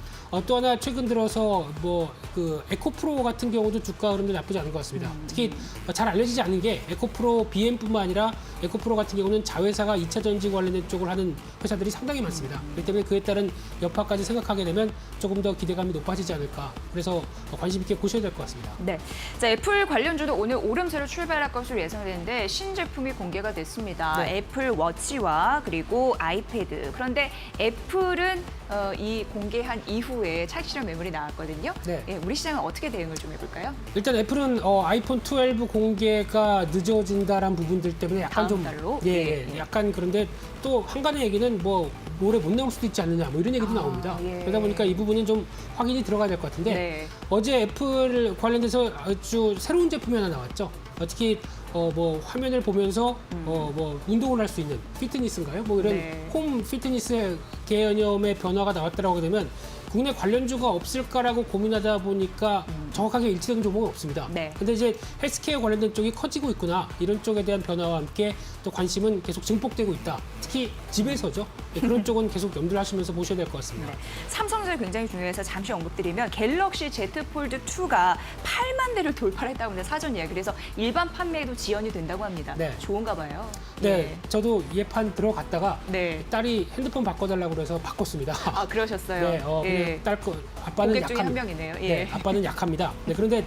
또 하나 최근 들어서 뭐 그 에코프로 같은 경우도 주가 흐름도 나쁘지 않은 것 같습니다. 특히 잘 알려지지 않은 게 에코프로 BM뿐만 아니라 에코프로 같은 경우는 자회사가 2차 전지 관련된 쪽을 하는 회사들이 상당히 많습니다. 그렇기 때문에 그에 따른 여파까지 생각하게 되면 조금 더 기대감이 높아지지 않을까. 그래서 관심 있게 보셔야 될 것 같습니다. 네, 자 애플 관련주도 오늘 오름세로 출발할 것으로 예상되는데 신제품이 공개가 됐습니다. 네. 애플 워치와 그리고 아이패드. 그런데 애플은 이 공개한 이후에 차익 실현 매물이 나왔거든요. 네. 예, 우리 시장은 어떻게 대응을 좀 해볼까요? 일단 애플은 아이폰 12 공개가 늦어진다란 부분들 때문에 약간 다음 좀 달로? 예, 예. 약간 그런데 또 한간의 얘기는 뭐 올해 못 나올 수도 있지 않느냐 뭐 이런 얘기도 나옵니다. 예. 그러다 보니까 이 부분은 좀 확인이 들어가야 될 것 같은데 네. 어제 애플 관련돼서 아주 새로운 제품이 하나 나왔죠. 특히 뭐 화면을 보면서 뭐 운동을 할 수 있는 피트니스인가요? 뭐 이런 네. 홈 피트니스 개념의 변화가 나왔다라고 하게 되면 국내 관련주가 없을까라고 고민하다 보니까 정확하게 일치되는 종목은 없습니다. 네. 근데 이제 헬스케어 관련된 쪽이 커지고 있구나. 이런 쪽에 대한 변화와 함께 또 관심은 계속 증폭되고 있다. 특히 집에서죠. 네, 그런 쪽은 계속 염두를 하시면서 보셔야 될 것 같습니다. 네. 삼성전자 굉장히 중요해서 잠시 언급드리면 갤럭시 Z 폴드 2가 8만 대를 돌파했다고 합니다. 사전 예약. 그래서 일반 판매에도 지연이 된다고 합니다. 네. 좋은가 봐요. 네, 저도 예판 들어갔다가 네. 딸이 핸드폰 바꿔달라고 그래서 바꿨습니다. 아, 그러셨어요. 네, 예. 근데 딸 거 아빠는 고객 중에 약합니다. 한 명이네요. 예. 네, 아빠는 약합니다. 네, 그런데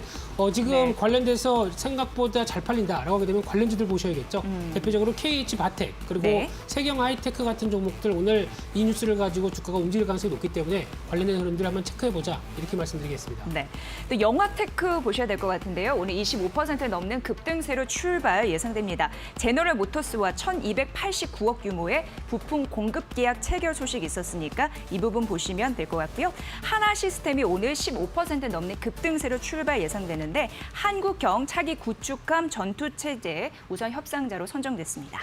지금 네. 관련돼서 생각보다 잘 팔린다라고 하게 되면 관련주들 보셔야겠죠. 대표적으로 KH 바텍 그리고 네. 세경 하이테크 같은 종목들 오늘 이 뉴스를 가지고 주가가 움직일 가능성이 높기 때문에 관련된 흐름들 한번 체크해보자 이렇게 말씀드리겠습니다. 네. 또 영화테크 보셔야 될 것 같은데요. 오늘 25% 넘는 급등세로 출발 예상됩니다. 제너럴 모터스와 1,289억 규모의 부품 공급 계약 체결 소식이 있었으니까 이 부분 보시면 될 것 같고요. 하나 시스템이 오늘 15% 넘는 급등세로 출발 예상되는데 한국형 차기 구축함 전투 체제 우선 협상자로 선정됐습니다.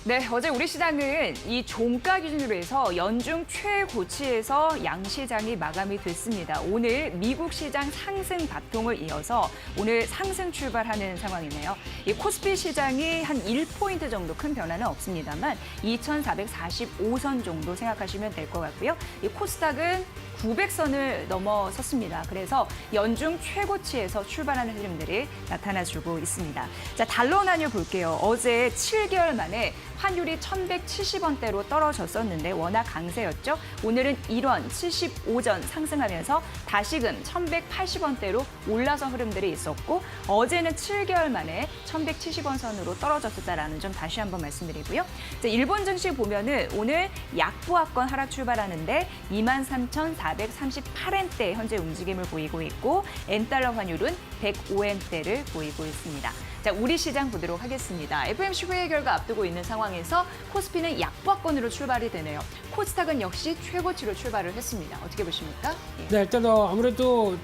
네, 어제 우리 시장은 이 종가 기준으로 해서 연중 최고치에서 양시장이 마감이 됐습니다. 오늘 미국 시장 상승 바통을 이어서 오늘 상승 출발하는 상황이네요. 이 코스피 시장이 한 1포인트 정도 큰 변화는 없습니다만 2,445선 정도 생각하시면 될 것 같고요. 이 코스닥은 900선을 넘어섰습니다. 그래서 연중 최고치에서 출발하는 흐름들이 나타나주고 있습니다. 자, 달러 나뉘어 볼게요. 어제 7개월 만에 환율이 1,170원대로 떨어졌었는데 워낙 강세였죠. 오늘은 1원 75전 상승하면서 다시금 1,180원대로 올라선 흐름들이 있었고 어제는 7개월 만에 1,170원 선으로 떨어졌었다라는 점 다시 한번 말씀드리고요. 자, 일본 증시 보면은 오늘 약보합권 하락 출발하는데 23,438엔대 현재 움직임을 보이고 있고 엔달러 환율은 105엔대를 보이고 있습니다. 자, 우리 시장 보도록 하겠습니다. FOMC 회의 결과 앞두고 있는 상황에서 코스피는 약보합권으로 출발이 되네요. 코스닥은 역시 최고치로 출발을 했습니다. 어떻게 보십니까? 예. 네, 일단 아무래도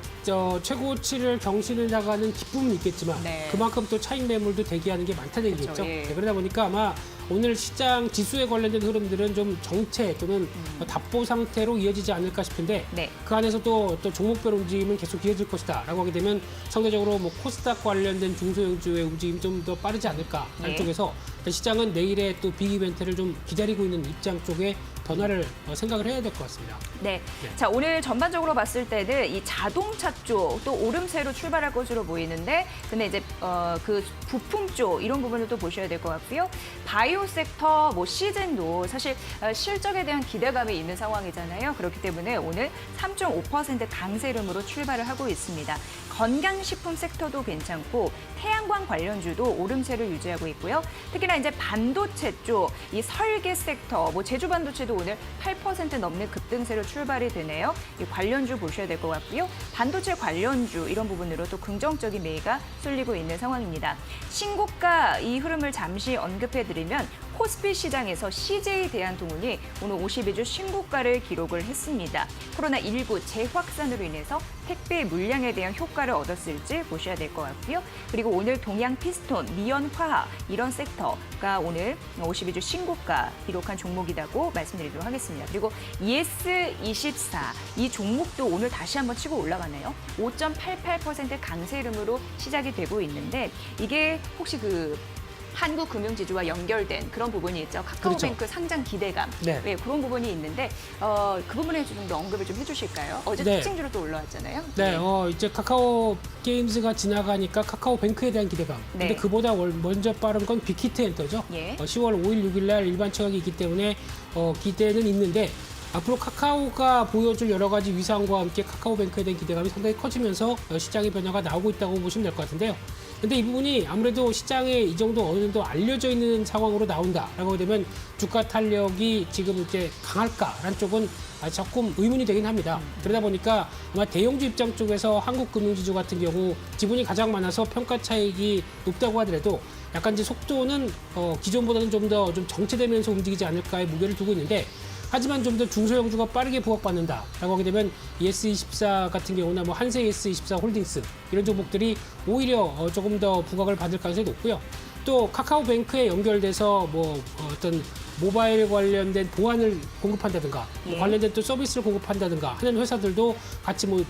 최고치를 경신해 나가는 기쁨은 있겠지만 네. 그만큼 또 차익 매물도 대기하는 게 많다는 얘기겠죠. 그렇죠, 예. 네, 그러다 보니까 아마 오늘 시장 지수에 관련된 흐름들은 좀 정체 또는 답보 상태로 이어지지 않을까 싶은데 네. 그 안에서도 또 종목별 움직임은 계속 이어질 것이다라고 하게 되면 상대적으로 뭐 코스닥 관련된 중소형주의 움직임이 좀 더 빠르지 않을까 네. 안쪽에서 시장은 내일의 또 빅 이벤트를 좀 기다리고 있는 입장 쪽에 변화를 생각을 해야 될 것 같습니다. 네. 네. 자, 오늘 전반적으로 봤을 때는 이 자동차 쪽 또 오름세로 출발할 것으로 보이는데, 근데 이제 그 부품 쪽 이런 부분을 또 보셔야 될 것 같고요. 바이오 섹터 뭐 시즌도 사실 실적에 대한 기대감이 있는 상황이잖아요. 그렇기 때문에 오늘 3.5% 강세 흐름으로 출발을 하고 있습니다. 건강식품 섹터도 괜찮고 태양광 관련주도 오름세를 유지하고 있고요. 특히나 이제 반도체 쪽, 이 설계 섹터, 뭐 제주 반도체도 오늘 8% 넘는 급등세로 출발이 되네요. 이 관련주 보셔야 될 것 같고요. 반도체 관련주 이런 부분으로 또 긍정적인 매가 쏠리고 있는 상황입니다. 신고가 이 흐름을 잠시 언급해드리면 코스피 시장에서 CJ 대한통운이 오늘 52주 신고가를 기록을 했습니다. 코로나19 재확산으로 인해서 택배 물량에 대한 효과를 얻었을지 보셔야 될 것 같고요. 그리고 오늘 동양 피스톤, 미연화학 이런 섹터가 오늘 52주 신고가 기록한 종목이라고 말씀드리도록 하겠습니다. 그리고 ES24 이 종목도 오늘 다시 한번 치고 올라가네요. 5.88% 강세 흐름으로 시작이 되고 있는데 이게 혹시 그 한국금융지주와 연결된 그런 부분이 있죠. 카카오뱅크 그렇죠. 상장 기대감. 네. 네, 그런 부분이 있는데 그 부분에 좀 더 언급을 좀 해주실까요? 어제 네. 특징주로 또 올라왔잖아요. 네, 이제 카카오 게임즈가 지나가니까 카카오뱅크에 대한 기대감. 네. 근데 그보다 먼저 빠른 건 빅히트 엔터죠. 예. 10월 5일, 6일 날 일반 청약이 있기 때문에 기대는 있는데 앞으로 카카오가 보여줄 여러 가지 위상과 함께 카카오뱅크에 대한 기대감이 상당히 커지면서 시장의 변화가 나오고 있다고 보시면 될 것 같은데요. 근데 이 부분이 아무래도 시장에 이 정도 어느 정도 알려져 있는 상황으로 나온다라고 되면 주가 탄력이 지금 이제 강할까라는 쪽은 조금 의문이 되긴 합니다. 그러다 보니까 아마 대형주 입장 쪽에서 한국금융지주 같은 경우 지분이 가장 많아서 평가 차익이 높다고 하더라도 약간 이제 속도는 기존보다는 좀 더 좀 정체되면서 움직이지 않을까의 무게를 두고 있는데 하지만 좀 더 중소형주가 빠르게 부각받는다라고 하게 되면 ES24 같은 경우나 뭐 한세 ES24 홀딩스 이런 종목들이 오히려 조금 더 부각을 받을 가능성이 높고요. 또 카카오뱅크에 연결돼서 뭐 어떤 모바일 관련된 보안을 공급한다든가 예. 관련된 또 서비스를 공급한다든가 하는 회사들도 같이 뭐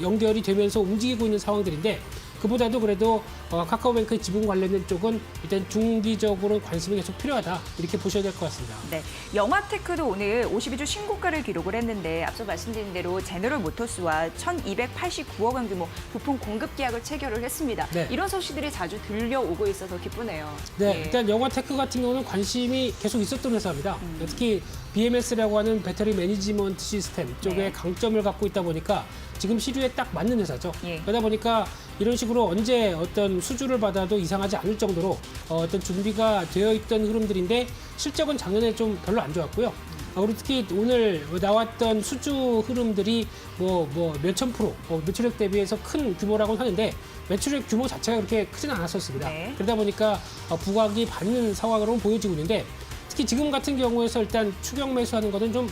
연결이 되면서 움직이고 있는 상황들인데 그보다도 그래도 카카오뱅크의 지분 관련된 쪽은 일단 중기적으로 관심이 계속 필요하다 이렇게 보셔야 될 것 같습니다. 네, 영화테크도 오늘 52주 신고가를 기록을 했는데 앞서 말씀드린 대로 제너럴 모터스와 1,289억 원 규모 부품 공급 계약을 체결을 했습니다. 네. 이런 소식들이 자주 들려오고 있어서 기쁘네요. 네, 예. 일단 영화테크 같은 경우는 관심이 계속 있었던 회사입니다. 특히 BMS라고 하는 배터리 매니지먼트 시스템 쪽에 네. 강점을 갖고 있다 보니까 지금 시류에 딱 맞는 회사죠. 예. 그러다 보니까 이런 식으로 언제 어떤 수주를 받아도 이상하지 않을 정도로 어떤 준비가 되어 있던 흐름들인데 실적은 작년에 좀 별로 안 좋았고요. 그리고 특히 오늘 나왔던 수주 흐름들이 뭐 몇천 프로, 매출액 대비해서 큰 규모라고는 하는데 매출액 규모 자체가 그렇게 크지는 않았었습니다. 네. 그러다 보니까 부각이 받는 상황으로 보여지고 있는데 특히 지금 같은 경우에서 일단 추경 매수하는 것은 좀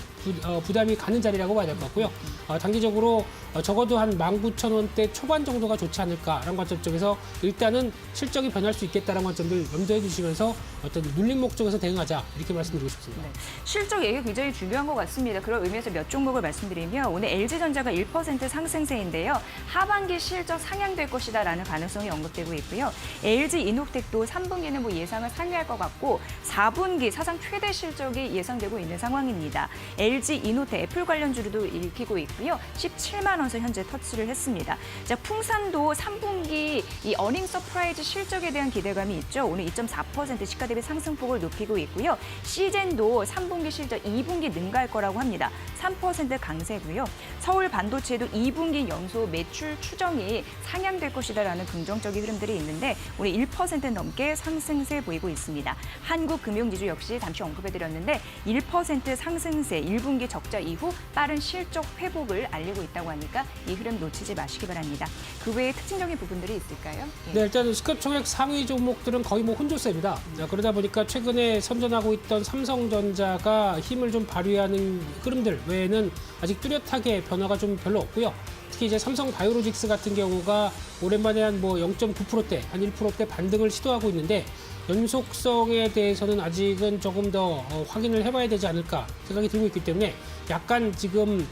부담이 가는 자리라고 봐야 될 것 같고요. 단기적으로 적어도 한 19,000원대 초반 정도가 좋지 않을까라는 관점 쪽에서 일단은 실적이 변할 수 있겠다는 관점들 염두해 주시면서 어떤 눌림 목적에서 대응하자 이렇게 말씀드리고 싶습니다. 네. 실적 얘기가 굉장히 중요한 것 같습니다. 그런 의미에서 몇 종목을 말씀드리면 오늘 LG전자가 1% 상승세인데요. 하반기 실적 상향될 것이다라는 가능성이 언급되고 있고요. LG이노텍도 3분기는 뭐 예상을 상회할 것 같고 4분기 사상 최대 실적이 예상되고 있는 상황입니다. LG이노텍 애플 관련주로도 읽히고 있고요. 17만 원 선 현재 터치를 했습니다. 자, 풍산도 3분기 이 어닝 서프라이즈 실적에 대한 기대감이 있죠. 오늘 2.4% 시가 대비 상승폭을 높이고 있고요. 시젠도 3분기 실적 2분기 능가할 거라고 합니다. 3% 강세고요. 서울 반도체도 2분기 연소 매출 추정이 상향될 것이다라는 긍정적인 흐름들이 있는데 오늘 1% 넘게 상승세 보이고 있습니다. 한국금융지주 역시 잠시 언급해드렸는데 1% 상승세 1분기 적자 이후 빠른 실적 회복을 알리고 있다고 하니까 이 흐름 놓치지 마시기 바랍니다. 그 외에 특징적인 부분들이 있을까요? 예. 네, 일단 스캅 총액 상위 종목들은 거의 뭐 혼조세입니다. 그러다 보니까 최근에 선전하고 있던 삼성전자가 힘을 좀 발휘하는 흐름들 외에는 아직 뚜렷하게 변화가 좀 별로 없고요. 특히 이제 삼성 바이오로직스 같은 경우가 오랜만에 한 뭐 0.9%대, 한 1%대 반등을 시도하고 있는데 연속성에 대해서는 아직은 조금 더 확인을 해봐야 되지 않을까 생각이 들고 있기 때문에 약간 지금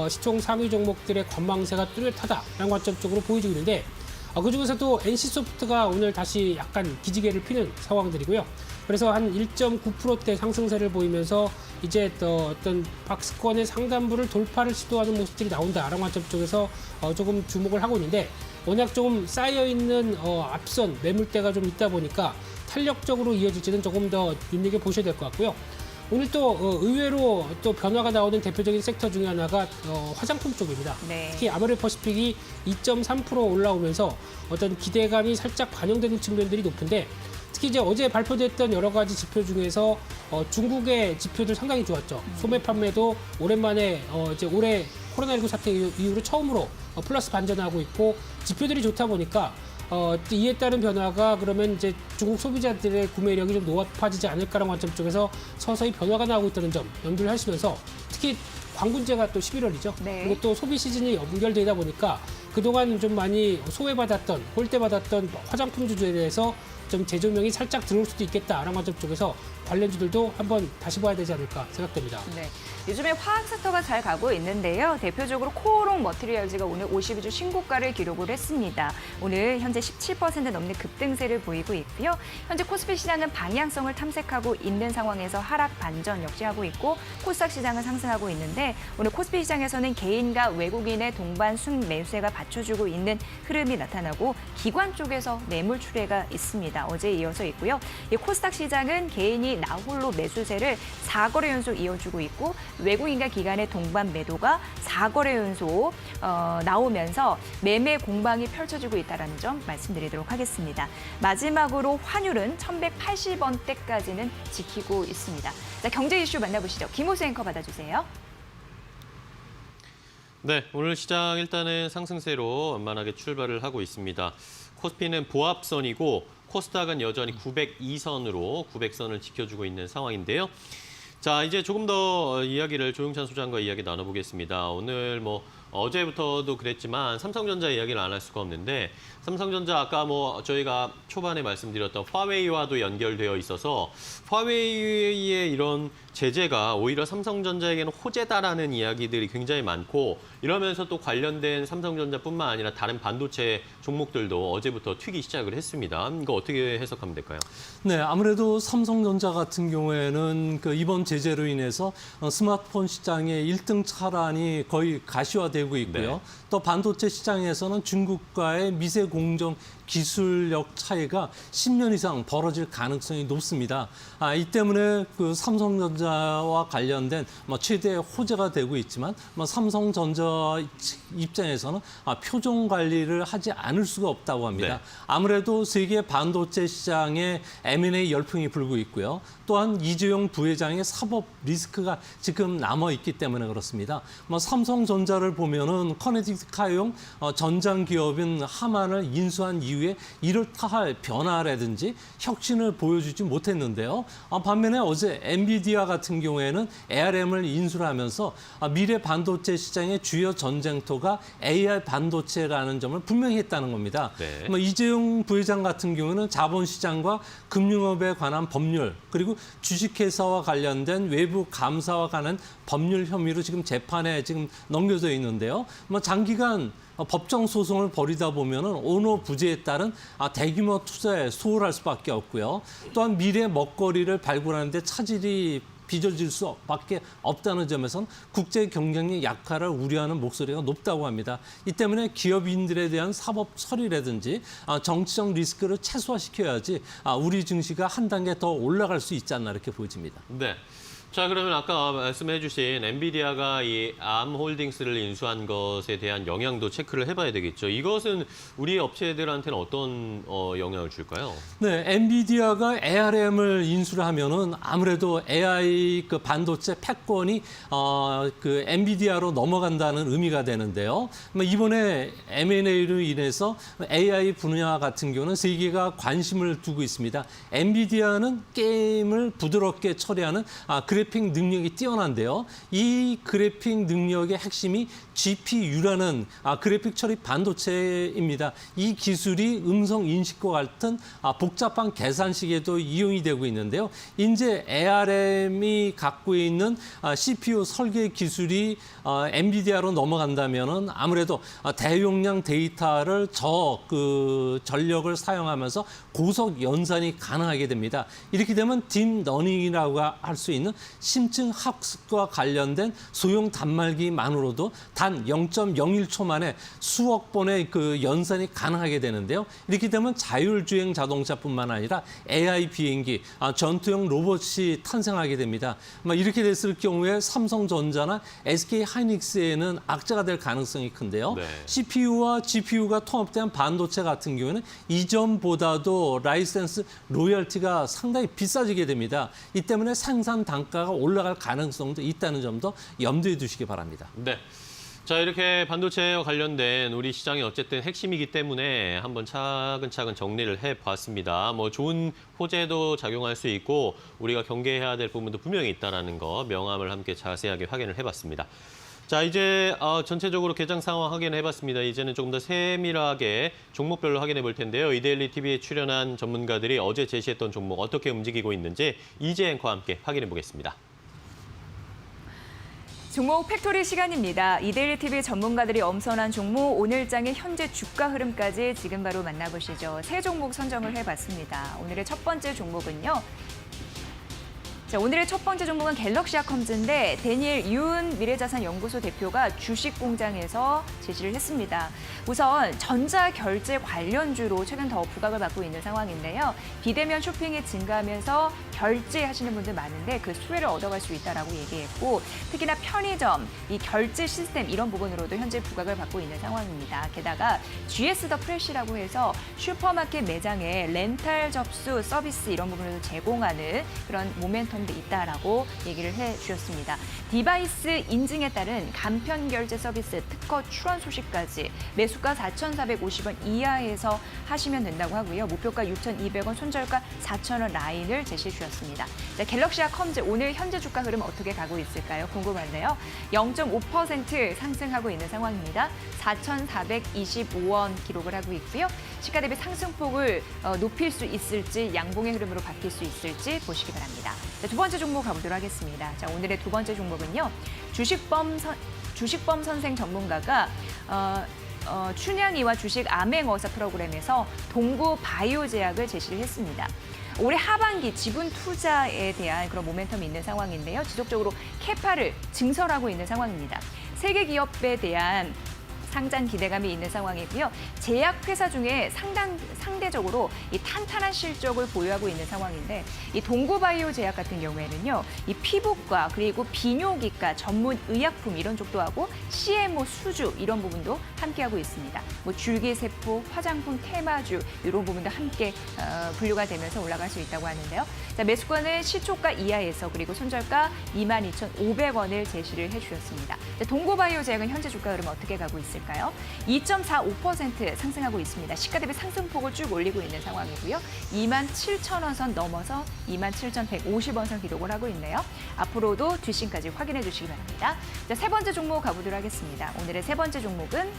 시총 상위 종목들의 관망세가 뚜렷하다라는 관점 쪽으로 보여지고 있는데 그중에서도 NC소프트가 오늘 다시 약간 기지개를 피는 상황들이고요. 그래서 한 1.9%대 상승세를 보이면서 이제 또 어떤 박스권의 상단부를 돌파를 시도하는 모습들이 나온다라는 관점 쪽에서 조금 주목을 하고 있는데, 워낙 조금 쌓여있는 앞선 매물대가 좀 있다 보니까 탄력적으로 이어질지는 조금 더 눈여겨보셔야 될 것 같고요. 오늘 또 의외로 또 변화가 나오는 대표적인 섹터 중에 하나가 화장품 쪽입니다. 네. 특히 아메리퍼시픽이 2.3% 올라오면서 어떤 기대감이 살짝 반영되는 측면들이 높은데, 특히 이제 어제 발표됐던 여러 가지 지표 중에서 중국의 지표들 상당히 좋았죠. 소매 판매도 오랜만에 이제 올해 코로나19 사태 이후로 처음으로 플러스 반전하고 있고, 지표들이 좋다 보니까 이에 따른 변화가 그러면 이제 중국 소비자들의 구매력이 좀 높아지지 않을까라는 관점 쪽에서 서서히 변화가 나오고 있다는 점 염두를 하시면서, 특히 광군제가 또 11월이죠. 네. 그리고 또 소비 시즌이 연결되다 보니까 그동안 좀 많이 소외받았던, 홀대받았던 화장품주들에 대해서 좀 재조명이 살짝 들어올 수도 있겠다라는 관점 쪽에서 관련주들도 한번 다시 봐야 되지 않을까 생각됩니다. 네. 요즘에 화학 섹터가 잘 가고 있는데요. 대표적으로 코오롱 머티리얼즈가 오늘 52주 신고가를 기록을 했습니다. 오늘 현재 17% 넘는 급등세를 보이고 있고요. 현재 코스피 시장은 방향성을 탐색하고 있는 상황에서 하락 반전 역시 하고 있고, 코스닥 시장은 상승하고 있는데, 오늘 코스피 시장에서는 개인과 외국인의 동반 순매수세가 받쳐주고 있는 흐름이 나타나고, 기관 쪽에서 매물 출회가 있습니다. 어제에 이어서 있고요. 이 코스닥 시장은 개인이 나홀로 매수세를 4거래 연속 이어주고 있고, 외국인과 기관의 동반 매도가 4거래 연속 나오면서 매매 공방이 펼쳐지고 있다는 점 말씀드리도록 하겠습니다. 마지막으로 환율은 1180원대까지는 지키고 있습니다. 자, 경제 이슈 만나보시죠. 김호수 앵커 받아주세요. 네, 오늘 시장 일단은 상승세로 완만하게 출발을 하고 있습니다. 코스피는 보합선이고 코스닥은 여전히 902선으로 900선을 지켜주고 있는 상황인데요. 자, 이제 조금 더 이야기를 조용찬 소장과 이야기 나눠보겠습니다. 오늘 어제부터도 그랬지만 삼성전자 이야기를 안 할 수가 없는데, 삼성전자 아까 저희가 초반에 말씀드렸던 화웨이와도 연결되어 있어서 화웨이의 이런 제재가 오히려 삼성전자에게는 호재다라는 이야기들이 굉장히 많고, 이러면서 또 관련된 삼성전자뿐만 아니라 다른 반도체 종목들도 어제부터 튀기 시작을 했습니다. 이거 어떻게 해석하면 될까요? 네, 아무래도 삼성전자 같은 경우에는 이번 제재로 인해서 스마트폰 시장의 1등 차란이 거의 가시화되고 있고요. 네. 또 반도체 시장에서는 중국과의 미세 공정 기술력 차이가 10년 이상 벌어질 가능성이 높습니다. 이 때문에 삼성전자와 관련된 최대 호재가 되고 있지만, 삼성전자 입장에서는 표정 관리를 하지 않을 수가 없다고 합니다. 네. 아무래도 세계 반도체 시장에 M&A 열풍이 불고 있고요. 또한 이재용 부회장의 사법 리스크가 지금 남아 있기 때문에 그렇습니다. 삼성전자를 보면은 커네디트 카이용 전장 기업인 하만을 인수한 이후에 이렇다 할 변화라든지 혁신을 보여주지 못했는데요. 반면에 어제 엔비디아 같은 경우에는 ARM을 인수를 하면서 미래 반도체 시장의 주요 전쟁터가 AI 반도체라는 점을 분명히 했다는 겁니다. 네. 이재용 부회장 같은 경우는 자본시장과 금융업에 관한 법률, 그리고 주식회사와 관련된 외부 감사와 관한 법률 혐의로 지금 재판에 지금 넘겨져 있는데요. 장기간 법정 소송을 벌이다 보면은 오너 부재에 따른 대규모 투자에 소홀할 수밖에 없고요. 또한 미래 먹거리를 발굴하는 데 차질이 빚어질 수밖에 없다는 점에서는 국제 경쟁력 약화를 우려하는 목소리가 높다고 합니다. 이 때문에 기업인들에 대한 사법 처리라든지 정치적 리스크를 최소화시켜야지 우리 증시가 한 단계 더 올라갈 수 있지 않나 이렇게 보여집니다. 네. 자, 그러면 아까 말씀해 주신 엔비디아가 이 암홀딩스를 인수한 것에 대한 영향도 체크를 해봐야 되겠죠. 이것은 우리 업체들한테는 어떤 영향을 줄까요? 네, 엔비디아가 ARM을 인수를 하면은 아무래도 AI 반도체 패권이 엔비디아로 넘어간다는 의미가 되는데요. 이번에 M&A로 인해서 AI 분야 같은 경우는 세계가 관심을 두고 있습니다. 엔비디아는 게임을 부드럽게 처리하는 그래픽 그래픽 능력이 뛰어난데요. 이 그래픽 능력의 핵심이 GPU라는 그래픽 처리 반도체입니다. 이 기술이 음성 인식과 같은 복잡한 계산식에도 이용이 되고 있는데요. 이제 ARM이 갖고 있는 CPU 설계 기술이 엔비디아로 넘어간다면은 아무래도 대용량 데이터를 전력을 사용하면서 고속 연산이 가능하게 됩니다. 이렇게 되면 딥러닝이라고 할 수 있는 심층 학습과 관련된 소형 단말기만으로도 단 0.01초 만에 수억 번의 그 연산이 가능하게 되는데요. 이렇게 되면 자율주행 자동차뿐만 아니라 AI 비행기, 전투형 로봇이 탄생하게 됩니다. 이렇게 됐을 경우에 삼성전자나 SK 하이닉스에는 악재가 될 가능성이 큰데요. 네. CPU와 GPU가 통합된 반도체 같은 경우에는 이전보다도 라이센스 로열티가 상당히 비싸지게 됩니다. 이 때문에 생산 단가가 올라갈 가능성도 있다는 점도 염두에 두시기 바랍니다. 네. 자, 이렇게 반도체와 관련된 우리 시장이 어쨌든 핵심이기 때문에 한번 차근차근 정리를 해봤습니다. 뭐 좋은 호재도 작용할 수 있고 우리가 경계해야 될 부분도 분명히 있다는 거 명암을 함께 자세하게 확인을 해봤습니다. 자, 이제 전체적으로 개장 상황 확인해봤습니다. 이제는 조금 더 세밀하게 종목별로 확인해 볼 텐데요. 이데일리 TV에 출연한 전문가들이 어제 제시했던 종목 어떻게 움직이고 있는지 이재 앵커와 함께 확인해 보겠습니다. 종목 팩토리 시간입니다. 이데일리 TV 전문가들이 엄선한 종목 오늘장의 현재 주가 흐름까지 지금 바로 만나보시죠. 세 종목 선정을 해봤습니다. 오늘의 첫 번째 종목은요. 자, 오늘의 첫 번째 종목은 갤럭시아컴즈인데 데니엘 윤 미래자산연구소 대표가 주식공장에서 제시를 했습니다. 우선 전자결제 관련주로 최근 더 부각을 받고 있는 상황인데요. 비대면 쇼핑이 증가하면서 결제하시는 분들 많은데 그 수혜를 얻어갈 수 있다라고 얘기했고 특히나 편의점, 이 결제 시스템 이런 부분으로도 현재 부각을 받고 있는 상황입니다. 게다가 GS 더 프레시라고 해서 슈퍼마켓 매장에 렌탈 접수 서비스 이런 부분을 제공하는 그런 모멘텀 있다라고 얘기를 해주셨습니다. 디바이스 인증에 따른 간편 결제 서비스 특허 출원 소식까지 매수가 4,450원 이하에서 하시면 된다고 하고요. 목표가 6,200원, 손절가 4,000원 라인을 제시해 주셨습니다. 자, 갤럭시아컴즈 오늘 현재 주가 흐름 어떻게 가고 있을까요? 궁금한데요. 0.5% 상승하고 있는 상황입니다. 4,425원 기록을 하고 있고요. 시가 대비 상승폭을 높일 수 있을지 양봉의 흐름으로 바뀔 수 있을지 보시기 바랍니다. 자, 두 번째 종목 가보도록 하겠습니다. 자, 오늘의 두 번째 종목은요. 주식범 선생 전문가가 춘향이와 주식 암행어사 프로그램에서 동구 바이오제약을 제시를 했습니다. 올해 하반기 지분 투자에 대한 그런 모멘텀이 있는 상황인데요. 지속적으로 캐파를 증설하고 있는 상황입니다. 세계 기업에 대한 상장 기대감이 있는 상황이고요. 제약회사 중에 상대적으로 이 탄탄한 실적을 보유하고 있는 상황인데 이 동구바이오 제약 같은 경우에는요. 이 피부과 그리고 비뇨기과 전문 의약품 이런 쪽도 하고 CMO 수주 이런 부분도 함께하고 있습니다. 뭐 줄기세포, 화장품, 테마주 이런 부분도 함께 분류가 되면서 올라갈 수 있다고 하는데요. 자, 매수권은 시초가 이하에서 그리고 손절가 22,500원을 제시를 해주셨습니다. 자, 동구바이오 제약은 현재 주가 흐름 어떻게 가고 있을까요? 2.45% 상승하고 있습니다. 시가 대비 상승폭을 쭉 올리고 있는 상황이고요. 27,000원 선 넘어서 27,150원 선 기록을 하고 있네요. 앞으로도 뒷심까지 확인해 주시기 바랍니다. 자, 세 번째 종목 가보도록 하겠습니다. 오늘의 세 번째 종목은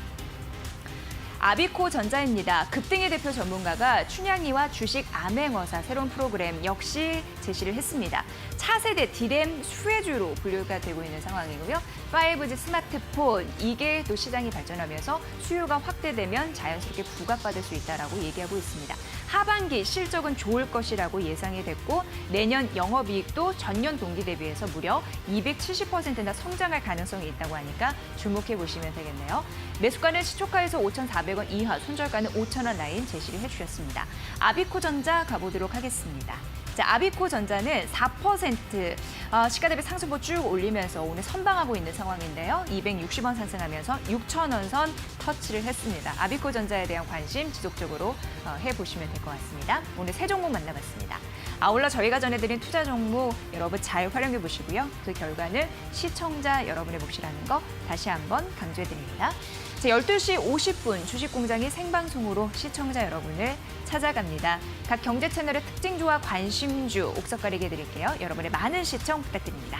아비코전자입니다. 급등의 대표 전문가가 춘향이와 주식 암행어사 새로운 프로그램 역시 제시를 했습니다. 차세대 D램 수혜주로 분류가 되고 있는 상황이고요. 5G 스마트폰 이게 또 시장이 발전하면서 수요가 확대되면 자연스럽게 부각받을 수 있다라고 얘기하고 있습니다. 하반기 실적은 좋을 것이라고 예상이 됐고 내년 영업이익도 전년 동기 대비해서 무려 270%나 성장할 가능성이 있다고 하니까 주목해 보시면 되겠네요. 매수가는 시초가에서 5,400원 이하, 손절가는 5,000원 라인 제시를 해주셨습니다. 아비코전자 가보도록 하겠습니다. 자, 아비코전자는 4% 시가 대비 상승폭 쭉 올리면서 오늘 선방하고 있는 상황인데요. 260원 상승하면서 6,000원 선 터치를 했습니다. 아비코전자에 대한 관심 지속적으로 해보시면 될 것 같습니다. 오늘 세 종목 만나봤습니다. 아울러 저희가 전해드린 투자 종목 여러분 잘 활용해 보시고요. 그 결과는 시청자 여러분의 몫이라는 거 다시 한번 강조해드립니다. 자, 12시 50분 주식공장이 생방송으로 시청자 여러분을 찾아갑니다. 각 경제 채널의 특징주와 관심주 옥석 가리게 드릴게요. 여러분의 많은 시청 부탁드립니다.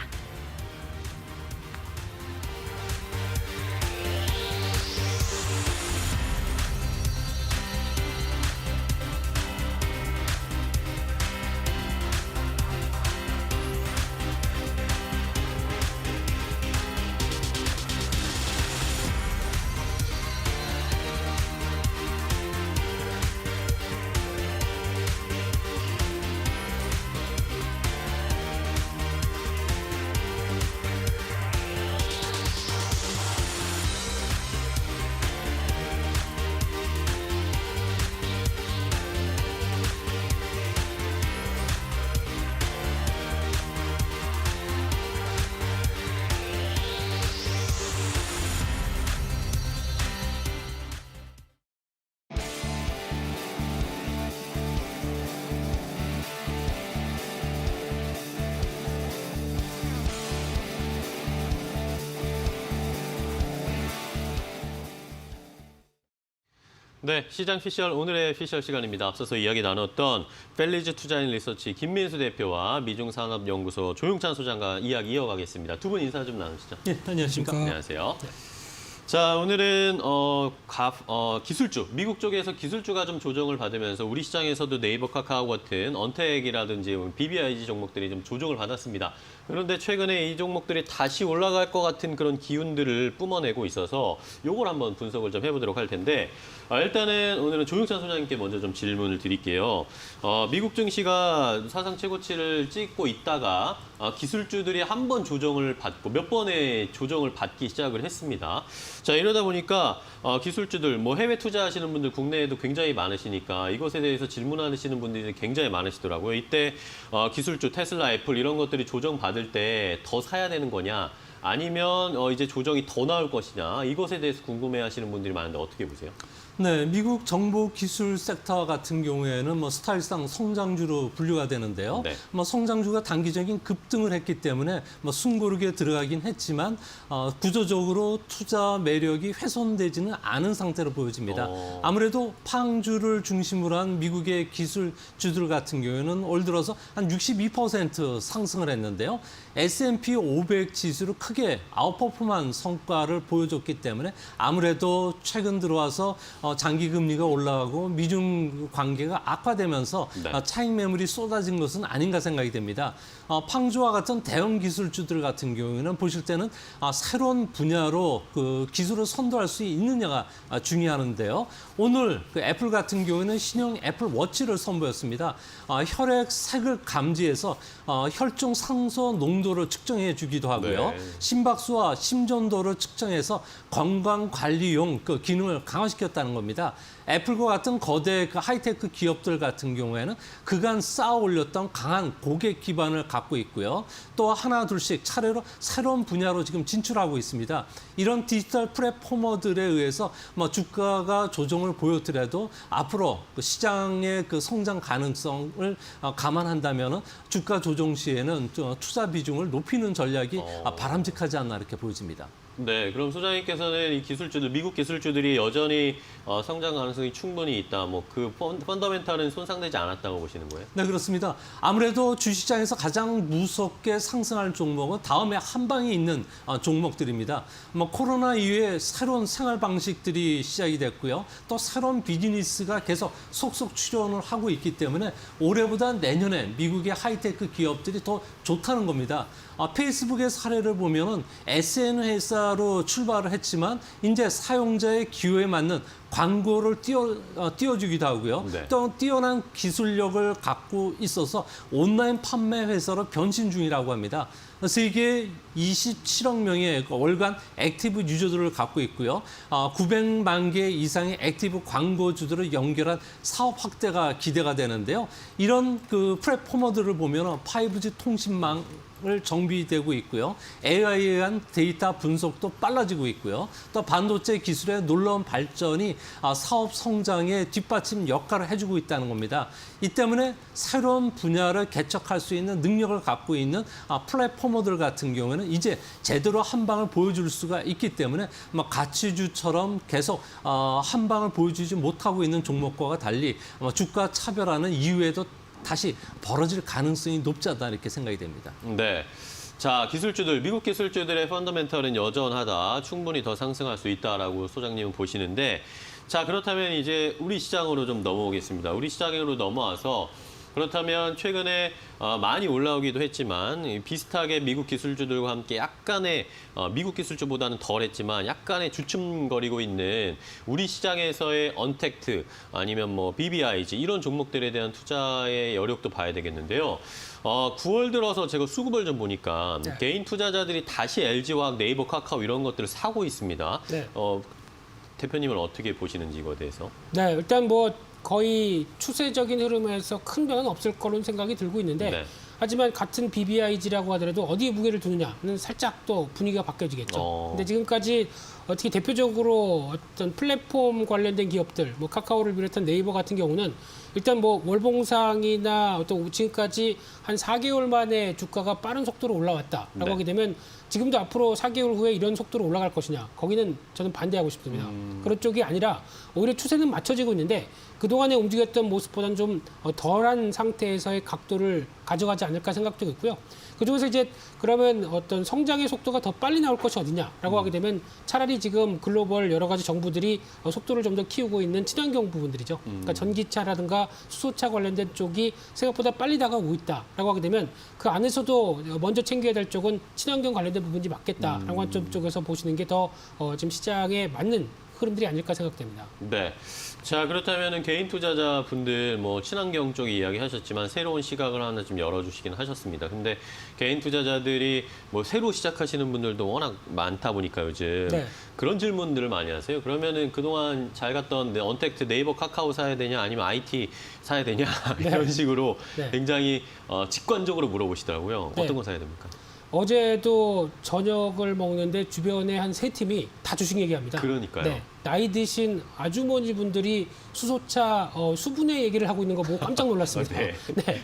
네, 시장 피셜 오늘의 피셜 시간입니다. 앞서서 이야기 나눴던 펠리즈 투자인 리서치 김민수 대표와 미중산업연구소 조용찬 소장과 이야기 이어가겠습니다. 두 분 인사 좀 나누시죠. 예, 안녕하십니까. 안녕하세요. 자, 오늘은 기술주, 미국 쪽에서 기술주가 좀 조정을 받으면서 우리 시장에서도 네이버, 카카오 같은 언택이라든지 BBIG 종목들이 좀 조정을 받았습니다. 그런데 최근에 이 종목들이 다시 올라갈 것 같은 그런 기운들을 뿜어내고 있어서 요걸 한번 분석을 좀 해보도록 할 텐데 일단은 오늘은 조용찬 소장님께 먼저 좀 질문을 드릴게요. 미국 증시가 사상 최고치를 찍고 있다가 기술주들이 한 번 조정을 받고 몇 번의 조정을 받기 시작을 했습니다. 자, 이러다 보니까 기술주들, 뭐 해외 투자하시는 분들 국내에도 굉장히 많으시니까 이것에 대해서 질문하시는 분들이 굉장히 많으시더라고요. 이때 기술주, 테슬라, 애플 이런 것들이 조정받을 때 더 사야 되는 거냐? 아니면 이제 조정이 더 나올 것이냐? 이것에 대해서 궁금해하시는 분들이 많은데 어떻게 보세요? 네, 미국 정보 기술 섹터 같은 경우에는 뭐 스타일상 성장주로 분류가 되는데요. 네. 뭐 성장주가 단기적인 급등을 했기 때문에 뭐 숨고르게 들어가긴 했지만 구조적으로 투자 매력이 훼손되지는 않은 상태로 보여집니다. 아무래도 팡주를 중심으로 한 미국의 기술주들 같은 경우에는 올 들어서 한 62% 상승을 했는데요. S&P 500 지수로 크게 아웃퍼폼한 성과를 보여줬기 때문에 아무래도 최근 들어와서 장기 금리가 올라가고 미중 관계가 악화되면서 네. 차익 매물이 쏟아진 것은 아닌가 생각이 됩니다. 팡주와 같은 대형 기술주들 같은 경우에는 보실 때는 새로운 분야로 그 기술을 선도할 수 있느냐가 중요한데요. 오늘 그 애플 같은 경우에는 신형 애플 워치를 선보였습니다. 혈액 색을 감지해서 혈중 산소 농도를 측정해 주기도 하고요. 네. 심박수와 심전도를 측정해서 건강 관리용 그 기능을 강화시켰다는 겁니다. 애플과 같은 거대 그 하이테크 기업들 같은 경우에는 그간 쌓아 올렸던 강한 고객 기반을 갖고 있고요. 또 하나 둘씩 차례로 새로운 분야로 지금 진출하고 있습니다. 이런 디지털 플랫포머들에 의해서 뭐 주가가 조정을 보였더라도 앞으로 그 시장의 그 성장 가능성을 감안한다면 주가 조정 시에는 투자 비중을 높이는 전략이 바람직하지 않나 이렇게 보여집니다. 네, 그럼 소장님께서는 이 기술주들, 미국 기술주들이 여전히 성장 가능성이 충분히 있다. 뭐 그 펀더멘탈은 손상되지 않았다고 보시는 거예요? 네, 그렇습니다. 아무래도 주시장에서 가장 무섭게 상승할 종목은 다음에 한 방에 있는 종목들입니다. 뭐 코로나 이후에 새로운 생활 방식들이 시작이 됐고요. 또 새로운 비즈니스가 계속 속속 출현을 하고 있기 때문에 올해보다 내년에 미국의 하이테크 기업들이 더 좋다는 겁니다. 페이스북의 사례를 보면은 SN 회사로 출발을 했지만 이제 사용자의 기호에 맞는 광고를 띄워주기도 하고요. 네. 또 뛰어난 기술력을 갖고 있어서 온라인 판매 회사로 변신 중이라고 합니다. 세계 27억 명의 월간 액티브 유저들을 갖고 있고요. 900만 개 이상의 액티브 광고주들을 연결한 사업 확대가 기대가 되는데요. 이런 그 플랫포머들을 보면 5G 통신망 정비되고 있고요. AI에 의한 데이터 분석도 빨라지고 있고요. 또 반도체 기술의 놀라운 발전이 사업 성장에 뒷받침 역할을 해주고 있다는 겁니다. 이 때문에 새로운 분야를 개척할 수 있는 능력을 갖고 있는 플랫포머들 같은 경우에는 이제 제대로 한 방을 보여줄 수가 있기 때문에 가치주처럼 계속 한 방을 보여주지 못하고 있는 종목과가 달리 주가 차별화는 이후에도 다시 벌어질 가능성이 높지 않다 이렇게 생각이 됩니다. 네. 자, 기술주들, 미국 기술주들의 펀더멘털은 여전하다. 충분히 더 상승할 수 있다라고 소장님은 보시는데, 자, 그렇다면 이제 우리 시장으로 좀 넘어오겠습니다. 우리 시장으로 넘어와서 그렇다면 최근에 많이 올라오기도 했지만 비슷하게 미국 기술주들과 함께 약간의 미국 기술주보다는 덜했지만 약간의 주춤거리고 있는 우리 시장에서의 언택트 아니면 뭐 BBIG 이런 종목들에 대한 투자의 여력도 봐야 되겠는데요. 9월 들어서 제가 수급을 좀 보니까 네. 개인 투자자들이 다시 LG화학, 네이버, 카카오 이런 것들을 사고 있습니다. 네. 대표님은 어떻게 보시는지 이거에 대해서? 네, 일단 뭐 거의 추세적인 흐름에서 큰 변화는 없을 거로 생각이 들고 있는데 네. 하지만 같은 BBIG라고 하더라도 어디에 무게를 두느냐는 살짝 또 분위기가 바뀌어지겠죠. 근데 지금까지 어떻게 대표적으로 어떤 플랫폼 관련된 기업들, 뭐 카카오를 비롯한 네이버 같은 경우는 일단 뭐 월봉상이나 어떤 지금까지 한 4개월 만에 주가가 빠른 속도로 올라왔다라고 네. 하게 되면 지금도 앞으로 4개월 후에 이런 속도로 올라갈 것이냐, 거기는 저는 반대하고 싶습니다. 그런 쪽이 아니라 오히려 추세는 맞춰지고 있는데 그동안에 움직였던 모습보다는 좀 덜한 상태에서의 각도를 가져가지 않을까 생각도 있고요. 그중에서 이제 그러면 어떤 성장의 속도가 더 빨리 나올 것이 어디냐라고 하게 되면 차라리 지금 글로벌 여러 가지 정부들이 속도를 좀 더 키우고 있는 친환경 부분들이죠. 그러니까 전기차라든가 수소차 관련된 쪽이 생각보다 빨리 다가오고 있다라고 하게 되면 그 안에서도 먼저 챙겨야 될 쪽은 친환경 관련된 부분이 맞겠다라고 하는 쪽에서 보시는 게 더 지금 시장에 맞는 흐름들이 아닐까 생각됩니다. 네. 자, 그렇다면 개인 투자자 분들 뭐 친환경 쪽 이야기 하셨지만 새로운 시각을 하나 좀 열어주시긴 하셨습니다. 근데 개인 투자자들이 뭐 새로 시작하시는 분들도 워낙 많다 보니까 요즘 네. 그런 질문들을 많이 하세요. 그러면은 그동안 잘 갔던 언택트 네이버 카카오 사야 되냐 아니면 IT 사야 되냐 이런 식으로 네. 굉장히 직관적으로 물어보시더라고요. 네. 어떤 거 사야 됩니까? 어제도 저녁을 먹는데 주변에 한 3팀이 다 주식 얘기합니다. 그러니까요. 네. 나이 드신 아주머니 분들이 수소차 수분해 얘기를 하고 있는 거 보고 깜짝 놀랐습니다. 네. 네.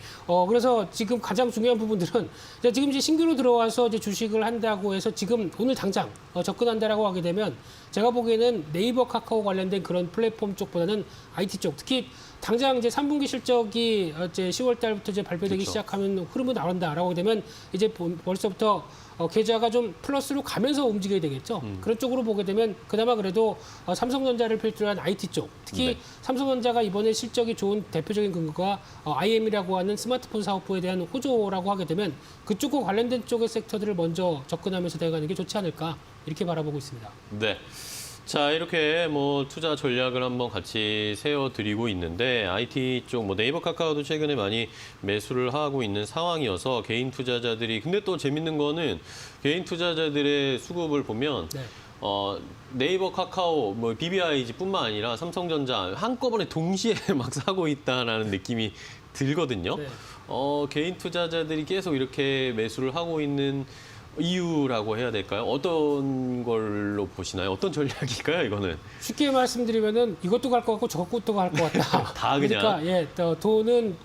그래서 지금 가장 중요한 부분들은 지금 이제 신규로 들어와서 이제 주식을 한다고 해서 지금 오늘 당장 접근한다라고 하게 되면 제가 보기에는 네이버 카카오 관련된 그런 플랫폼 쪽보다는 IT 쪽, 특히 당장 이제 3분기 실적이 이제 10월 달부터 이제 발표되기 그렇죠. 시작하면 흐름이 나온다라고 하게 되면 이제 벌써부터 계좌가 좀 플러스로 가면서 움직여야 되겠죠. 그런 쪽으로 보게 되면 그나마 그래도 삼성전자를 필두로 한 IT 쪽, 특히 네. 삼성전자가 이번에 실적이 좋은 대표적인 근거가 IM이라고 하는 스마트폰 사업부에 대한 호조라고 하게 되면 그쪽과 관련된 쪽의 섹터들을 먼저 접근하면서 대가는 게 좋지 않을까 이렇게 바라보고 있습니다. 네. 자, 이렇게 뭐 투자 전략을 한번 같이 세워드리고 있는데 IT 쪽 뭐 네이버 카카오도 최근에 많이 매수를 하고 있는 상황이어서 개인 투자자들이 근데 또 재밌는 거는 개인 투자자들의 수급을 보면 네. 네이버 카카오 뭐 BBIG뿐만 아니라 삼성전자 한꺼번에 동시에 막 사고 있다라는 느낌이 들거든요. 네. 개인 투자자들이 계속 이렇게 매수를 하고 있는 이유라고 해야 될까요? 어떤 걸로 보시나요? 어떤 전략일까요, 이거는? 쉽게 말씀드리면은 이것도 갈 것 같고 저것도 갈 것 같다. 다 그냥. 그러니까 예, 돈은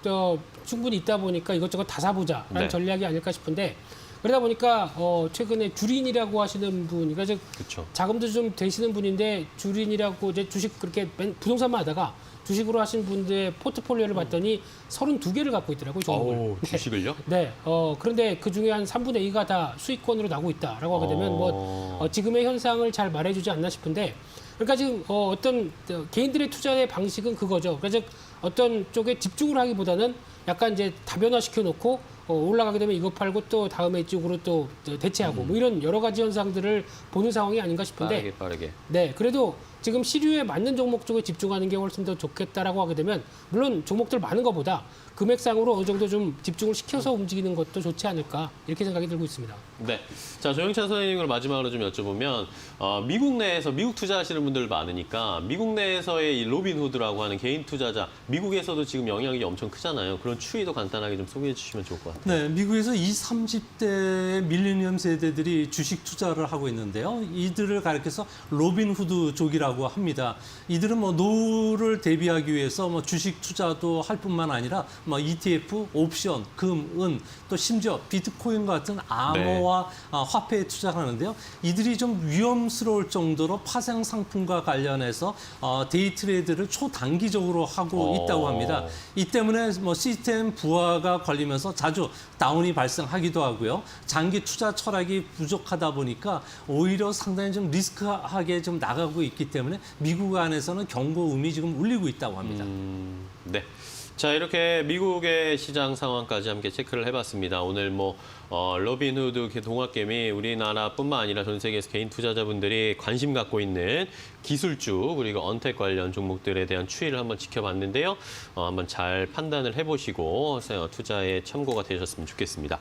충분히 있다 보니까 이것저것 다 사보자라는 네. 전략이 아닐까 싶은데 그러다 보니까 최근에 주린이라고 하시는 분, 그러니까 그렇죠. 자금도 좀 되시는 분인데 주린이라고 이제 주식 그렇게 부동산만 하다가 주식으로 하신 분들의 포트폴리오를 봤더니 32개를 갖고 있더라고요. 종목을. 오, 주식을요? 네. 그런데 그 중에 한 3분의 2가 다 수익권으로 나오고 있다라고 하게 되면 지금의 현상을 잘 말해주지 않나 싶은데 그러니까 지금 어떤 개인들의 투자의 방식은 그거죠. 그래서 어떤 쪽에 집중을 하기보다는 약간 이제 다변화시켜 놓고 올라가게 되면 이거 팔고 또 다음에 이쪽으로 또 대체하고 뭐 이런 여러 가지 현상들을 보는 상황이 아닌가 싶은데 빠르게. 네, 그래도 지금 시류에 맞는 종목 쪽에 집중하는 게 훨씬 더 좋겠다라고 하게 되면 물론 종목들 많은 것보다 금액상으로 어느 정도 좀 집중을 시켜서 움직이는 것도 좋지 않을까 이렇게 생각이 들고 있습니다. 네. 자, 조영찬 선생님을 마지막으로 좀 여쭤보면 미국 내에서 미국 투자하시는 분들 많으니까 미국 내에서의 이 로빈후드라고 하는 개인 투자자 미국에서도 지금 영향이 엄청 크잖아요. 그런 추이도 간단하게 좀 소개해 주시면 좋을 것 같아요. 네, 미국에서 20, 30대 밀레니엄 세대들이 주식 투자를 하고 있는데요. 이들을 가리켜서 로빈후드족이라고 합니다. 이들은 뭐 노후를 대비하기 위해서 뭐 주식 투자도 할 뿐만 아니라 뭐 ETF, 옵션, 금, 은, 또 심지어 비트코인 같은 암호화 화폐에 투자하는데요. 이들이 좀 위험스러울 정도로 파생 상품과 관련해서 데이 트레이드를 초단기적으로 하고 있다고 합니다. 이 때문에 뭐 시스템 부하가 걸리면서 자주 다운이 발생하기도 하고요. 장기 투자 철학이 부족하다 보니까 오히려 상당히 좀 리스크하게 좀 나가고 있기 때문에 미국 안에서는 경고음이 지금 울리고 있다고 합니다. 네. 자, 이렇게 미국의 시장 상황까지 함께 체크를 해봤습니다. 오늘 뭐 로빈후드 동학개미 우리나라뿐만 아니라 전 세계에서 개인 투자자분들이 관심 갖고 있는 기술주 그리고 언택 관련 종목들에 대한 추이를 한번 지켜봤는데요. 한번 잘 판단을 해보시고 투자에 참고가 되셨으면 좋겠습니다.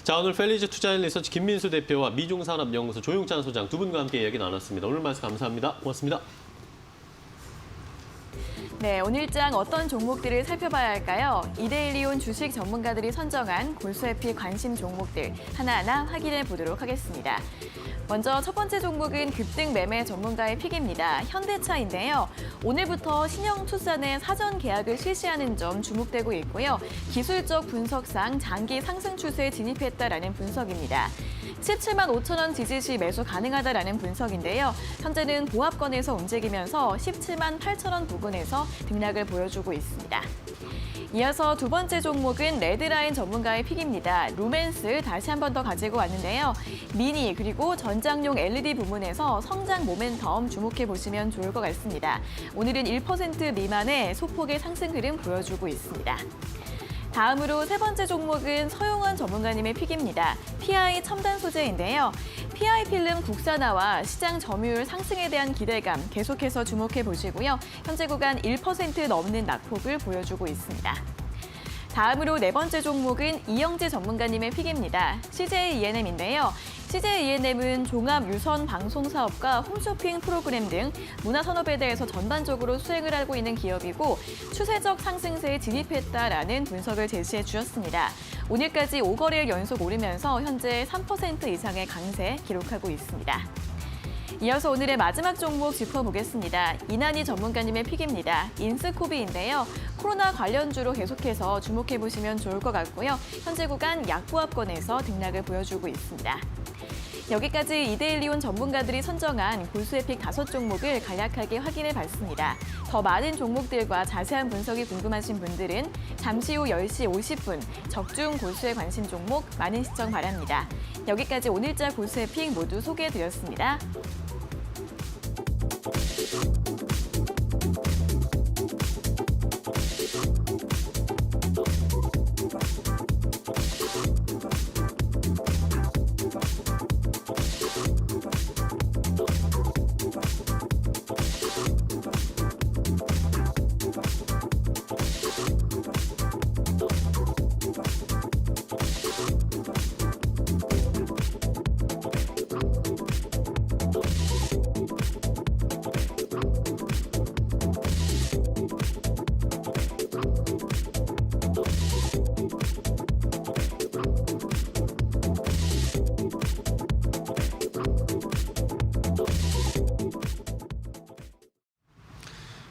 자, 오늘 펠리즈 투자앤리서치 김민수 대표와 미중산업연구소 조용찬 소장 두 분과 함께 이야기 나눴습니다. 오늘 말씀 감사합니다. 고맙습니다. 네, 오늘장 어떤 종목들을 살펴봐야 할까요? 이데일리온 주식 전문가들이 선정한 골수에피 관심 종목들 하나하나 확인해 보도록 하겠습니다. 먼저 첫 번째 종목은 급등 매매 전문가의 픽입니다. 현대차인데요. 오늘부터 신영투자내 사전 계약을 실시하는 점 주목되고 있고요. 기술적 분석상 장기 상승 추세에 진입했다라는 분석입니다. 17만 5천 원 지지 시 매수 가능하다라는 분석인데요. 현재는 보합권에서 움직이면서 17만 8천 원 부근에서 등락을 보여주고 있습니다. 이어서 두 번째 종목은 레드라인 전문가의 픽입니다. 루멘스 다시 한 번 더 가지고 왔는데요. 미니 그리고 전장용 LED 부문에서 성장 모멘텀 주목해 보시면 좋을 것 같습니다. 오늘은 1% 미만의 소폭의 상승 흐름 보여주고 있습니다. 다음으로 세 번째 종목은 서용원 전문가님의 픽입니다. PI 첨단 소재인데요. PI 필름 국산화와 시장 점유율 상승에 대한 기대감 계속해서 주목해 보시고요. 현재 구간 1% 넘는 낙폭을 보여주고 있습니다. 다음으로 네 번째 종목은 이영재 전문가님의 픽입니다. CJ ENM인데요. CJ ENM은 종합 유선 방송 사업과 홈쇼핑 프로그램 등 문화 산업에 대해서 전반적으로 수행을 하고 있는 기업이고 추세적 상승세에 진입했다라는 분석을 제시해 주셨습니다. 오늘까지 5거래일 연속 오르면서 현재 3% 이상의 강세 기록하고 있습니다. 이어서 오늘의 마지막 종목 짚어보겠습니다. 이난희 전문가님의 픽입니다. 인스코비인데요. 코로나 관련주로 계속해서 주목해보시면 좋을 것 같고요. 현재 구간 약보합권에서 등락을 보여주고 있습니다. 여기까지 이데일리온 전문가들이 선정한 골수의 픽 5종목을 간략하게 확인해 봤습니다. 더 많은 종목들과 자세한 분석이 궁금하신 분들은 잠시 후 10시 50분 적중 골수에 관심 종목 많은 시청 바랍니다. 여기까지 오늘자 골수의 픽 모두 소개해드렸습니다.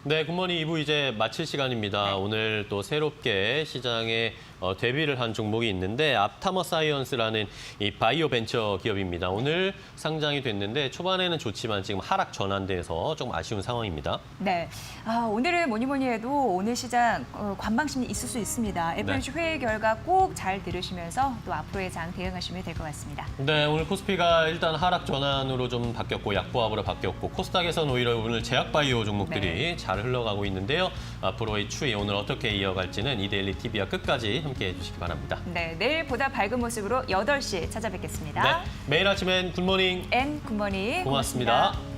네, 굿모닝 2부 이제 마칠 시간입니다. 오늘 또 새롭게 시장에 데뷔를 한 종목이 있는데 앞타머 사이언스라는 이 바이오 벤처 기업입니다. 오늘 상장이 됐는데 초반에는 좋지만 지금 하락 전환돼서 좀 아쉬운 상황입니다. 네, 오늘은 뭐니 해도 오늘 시장 관망심이 있을 수 있습니다. FOMC 회의 결과 꼭 잘 들으시면서 또 앞으로의 장 대응하시면 될 것 같습니다. 네, 오늘 코스피가 일단 하락 전환으로 좀 바뀌었고 약보합으로 바뀌었고 코스닥에서는 오히려 오늘 제약바이오 종목들이 잘 흘러가고 있는데요. 앞으로의 추이 오늘 어떻게 이어갈지는 이데일리 TV와 끝까지 함께해 주시기 바랍니다. 네, 내일 보다 밝은 모습으로 8시 찾아뵙겠습니다. 네, 매일 아침엔 굿모닝 앤 굿모닝 고맙습니다.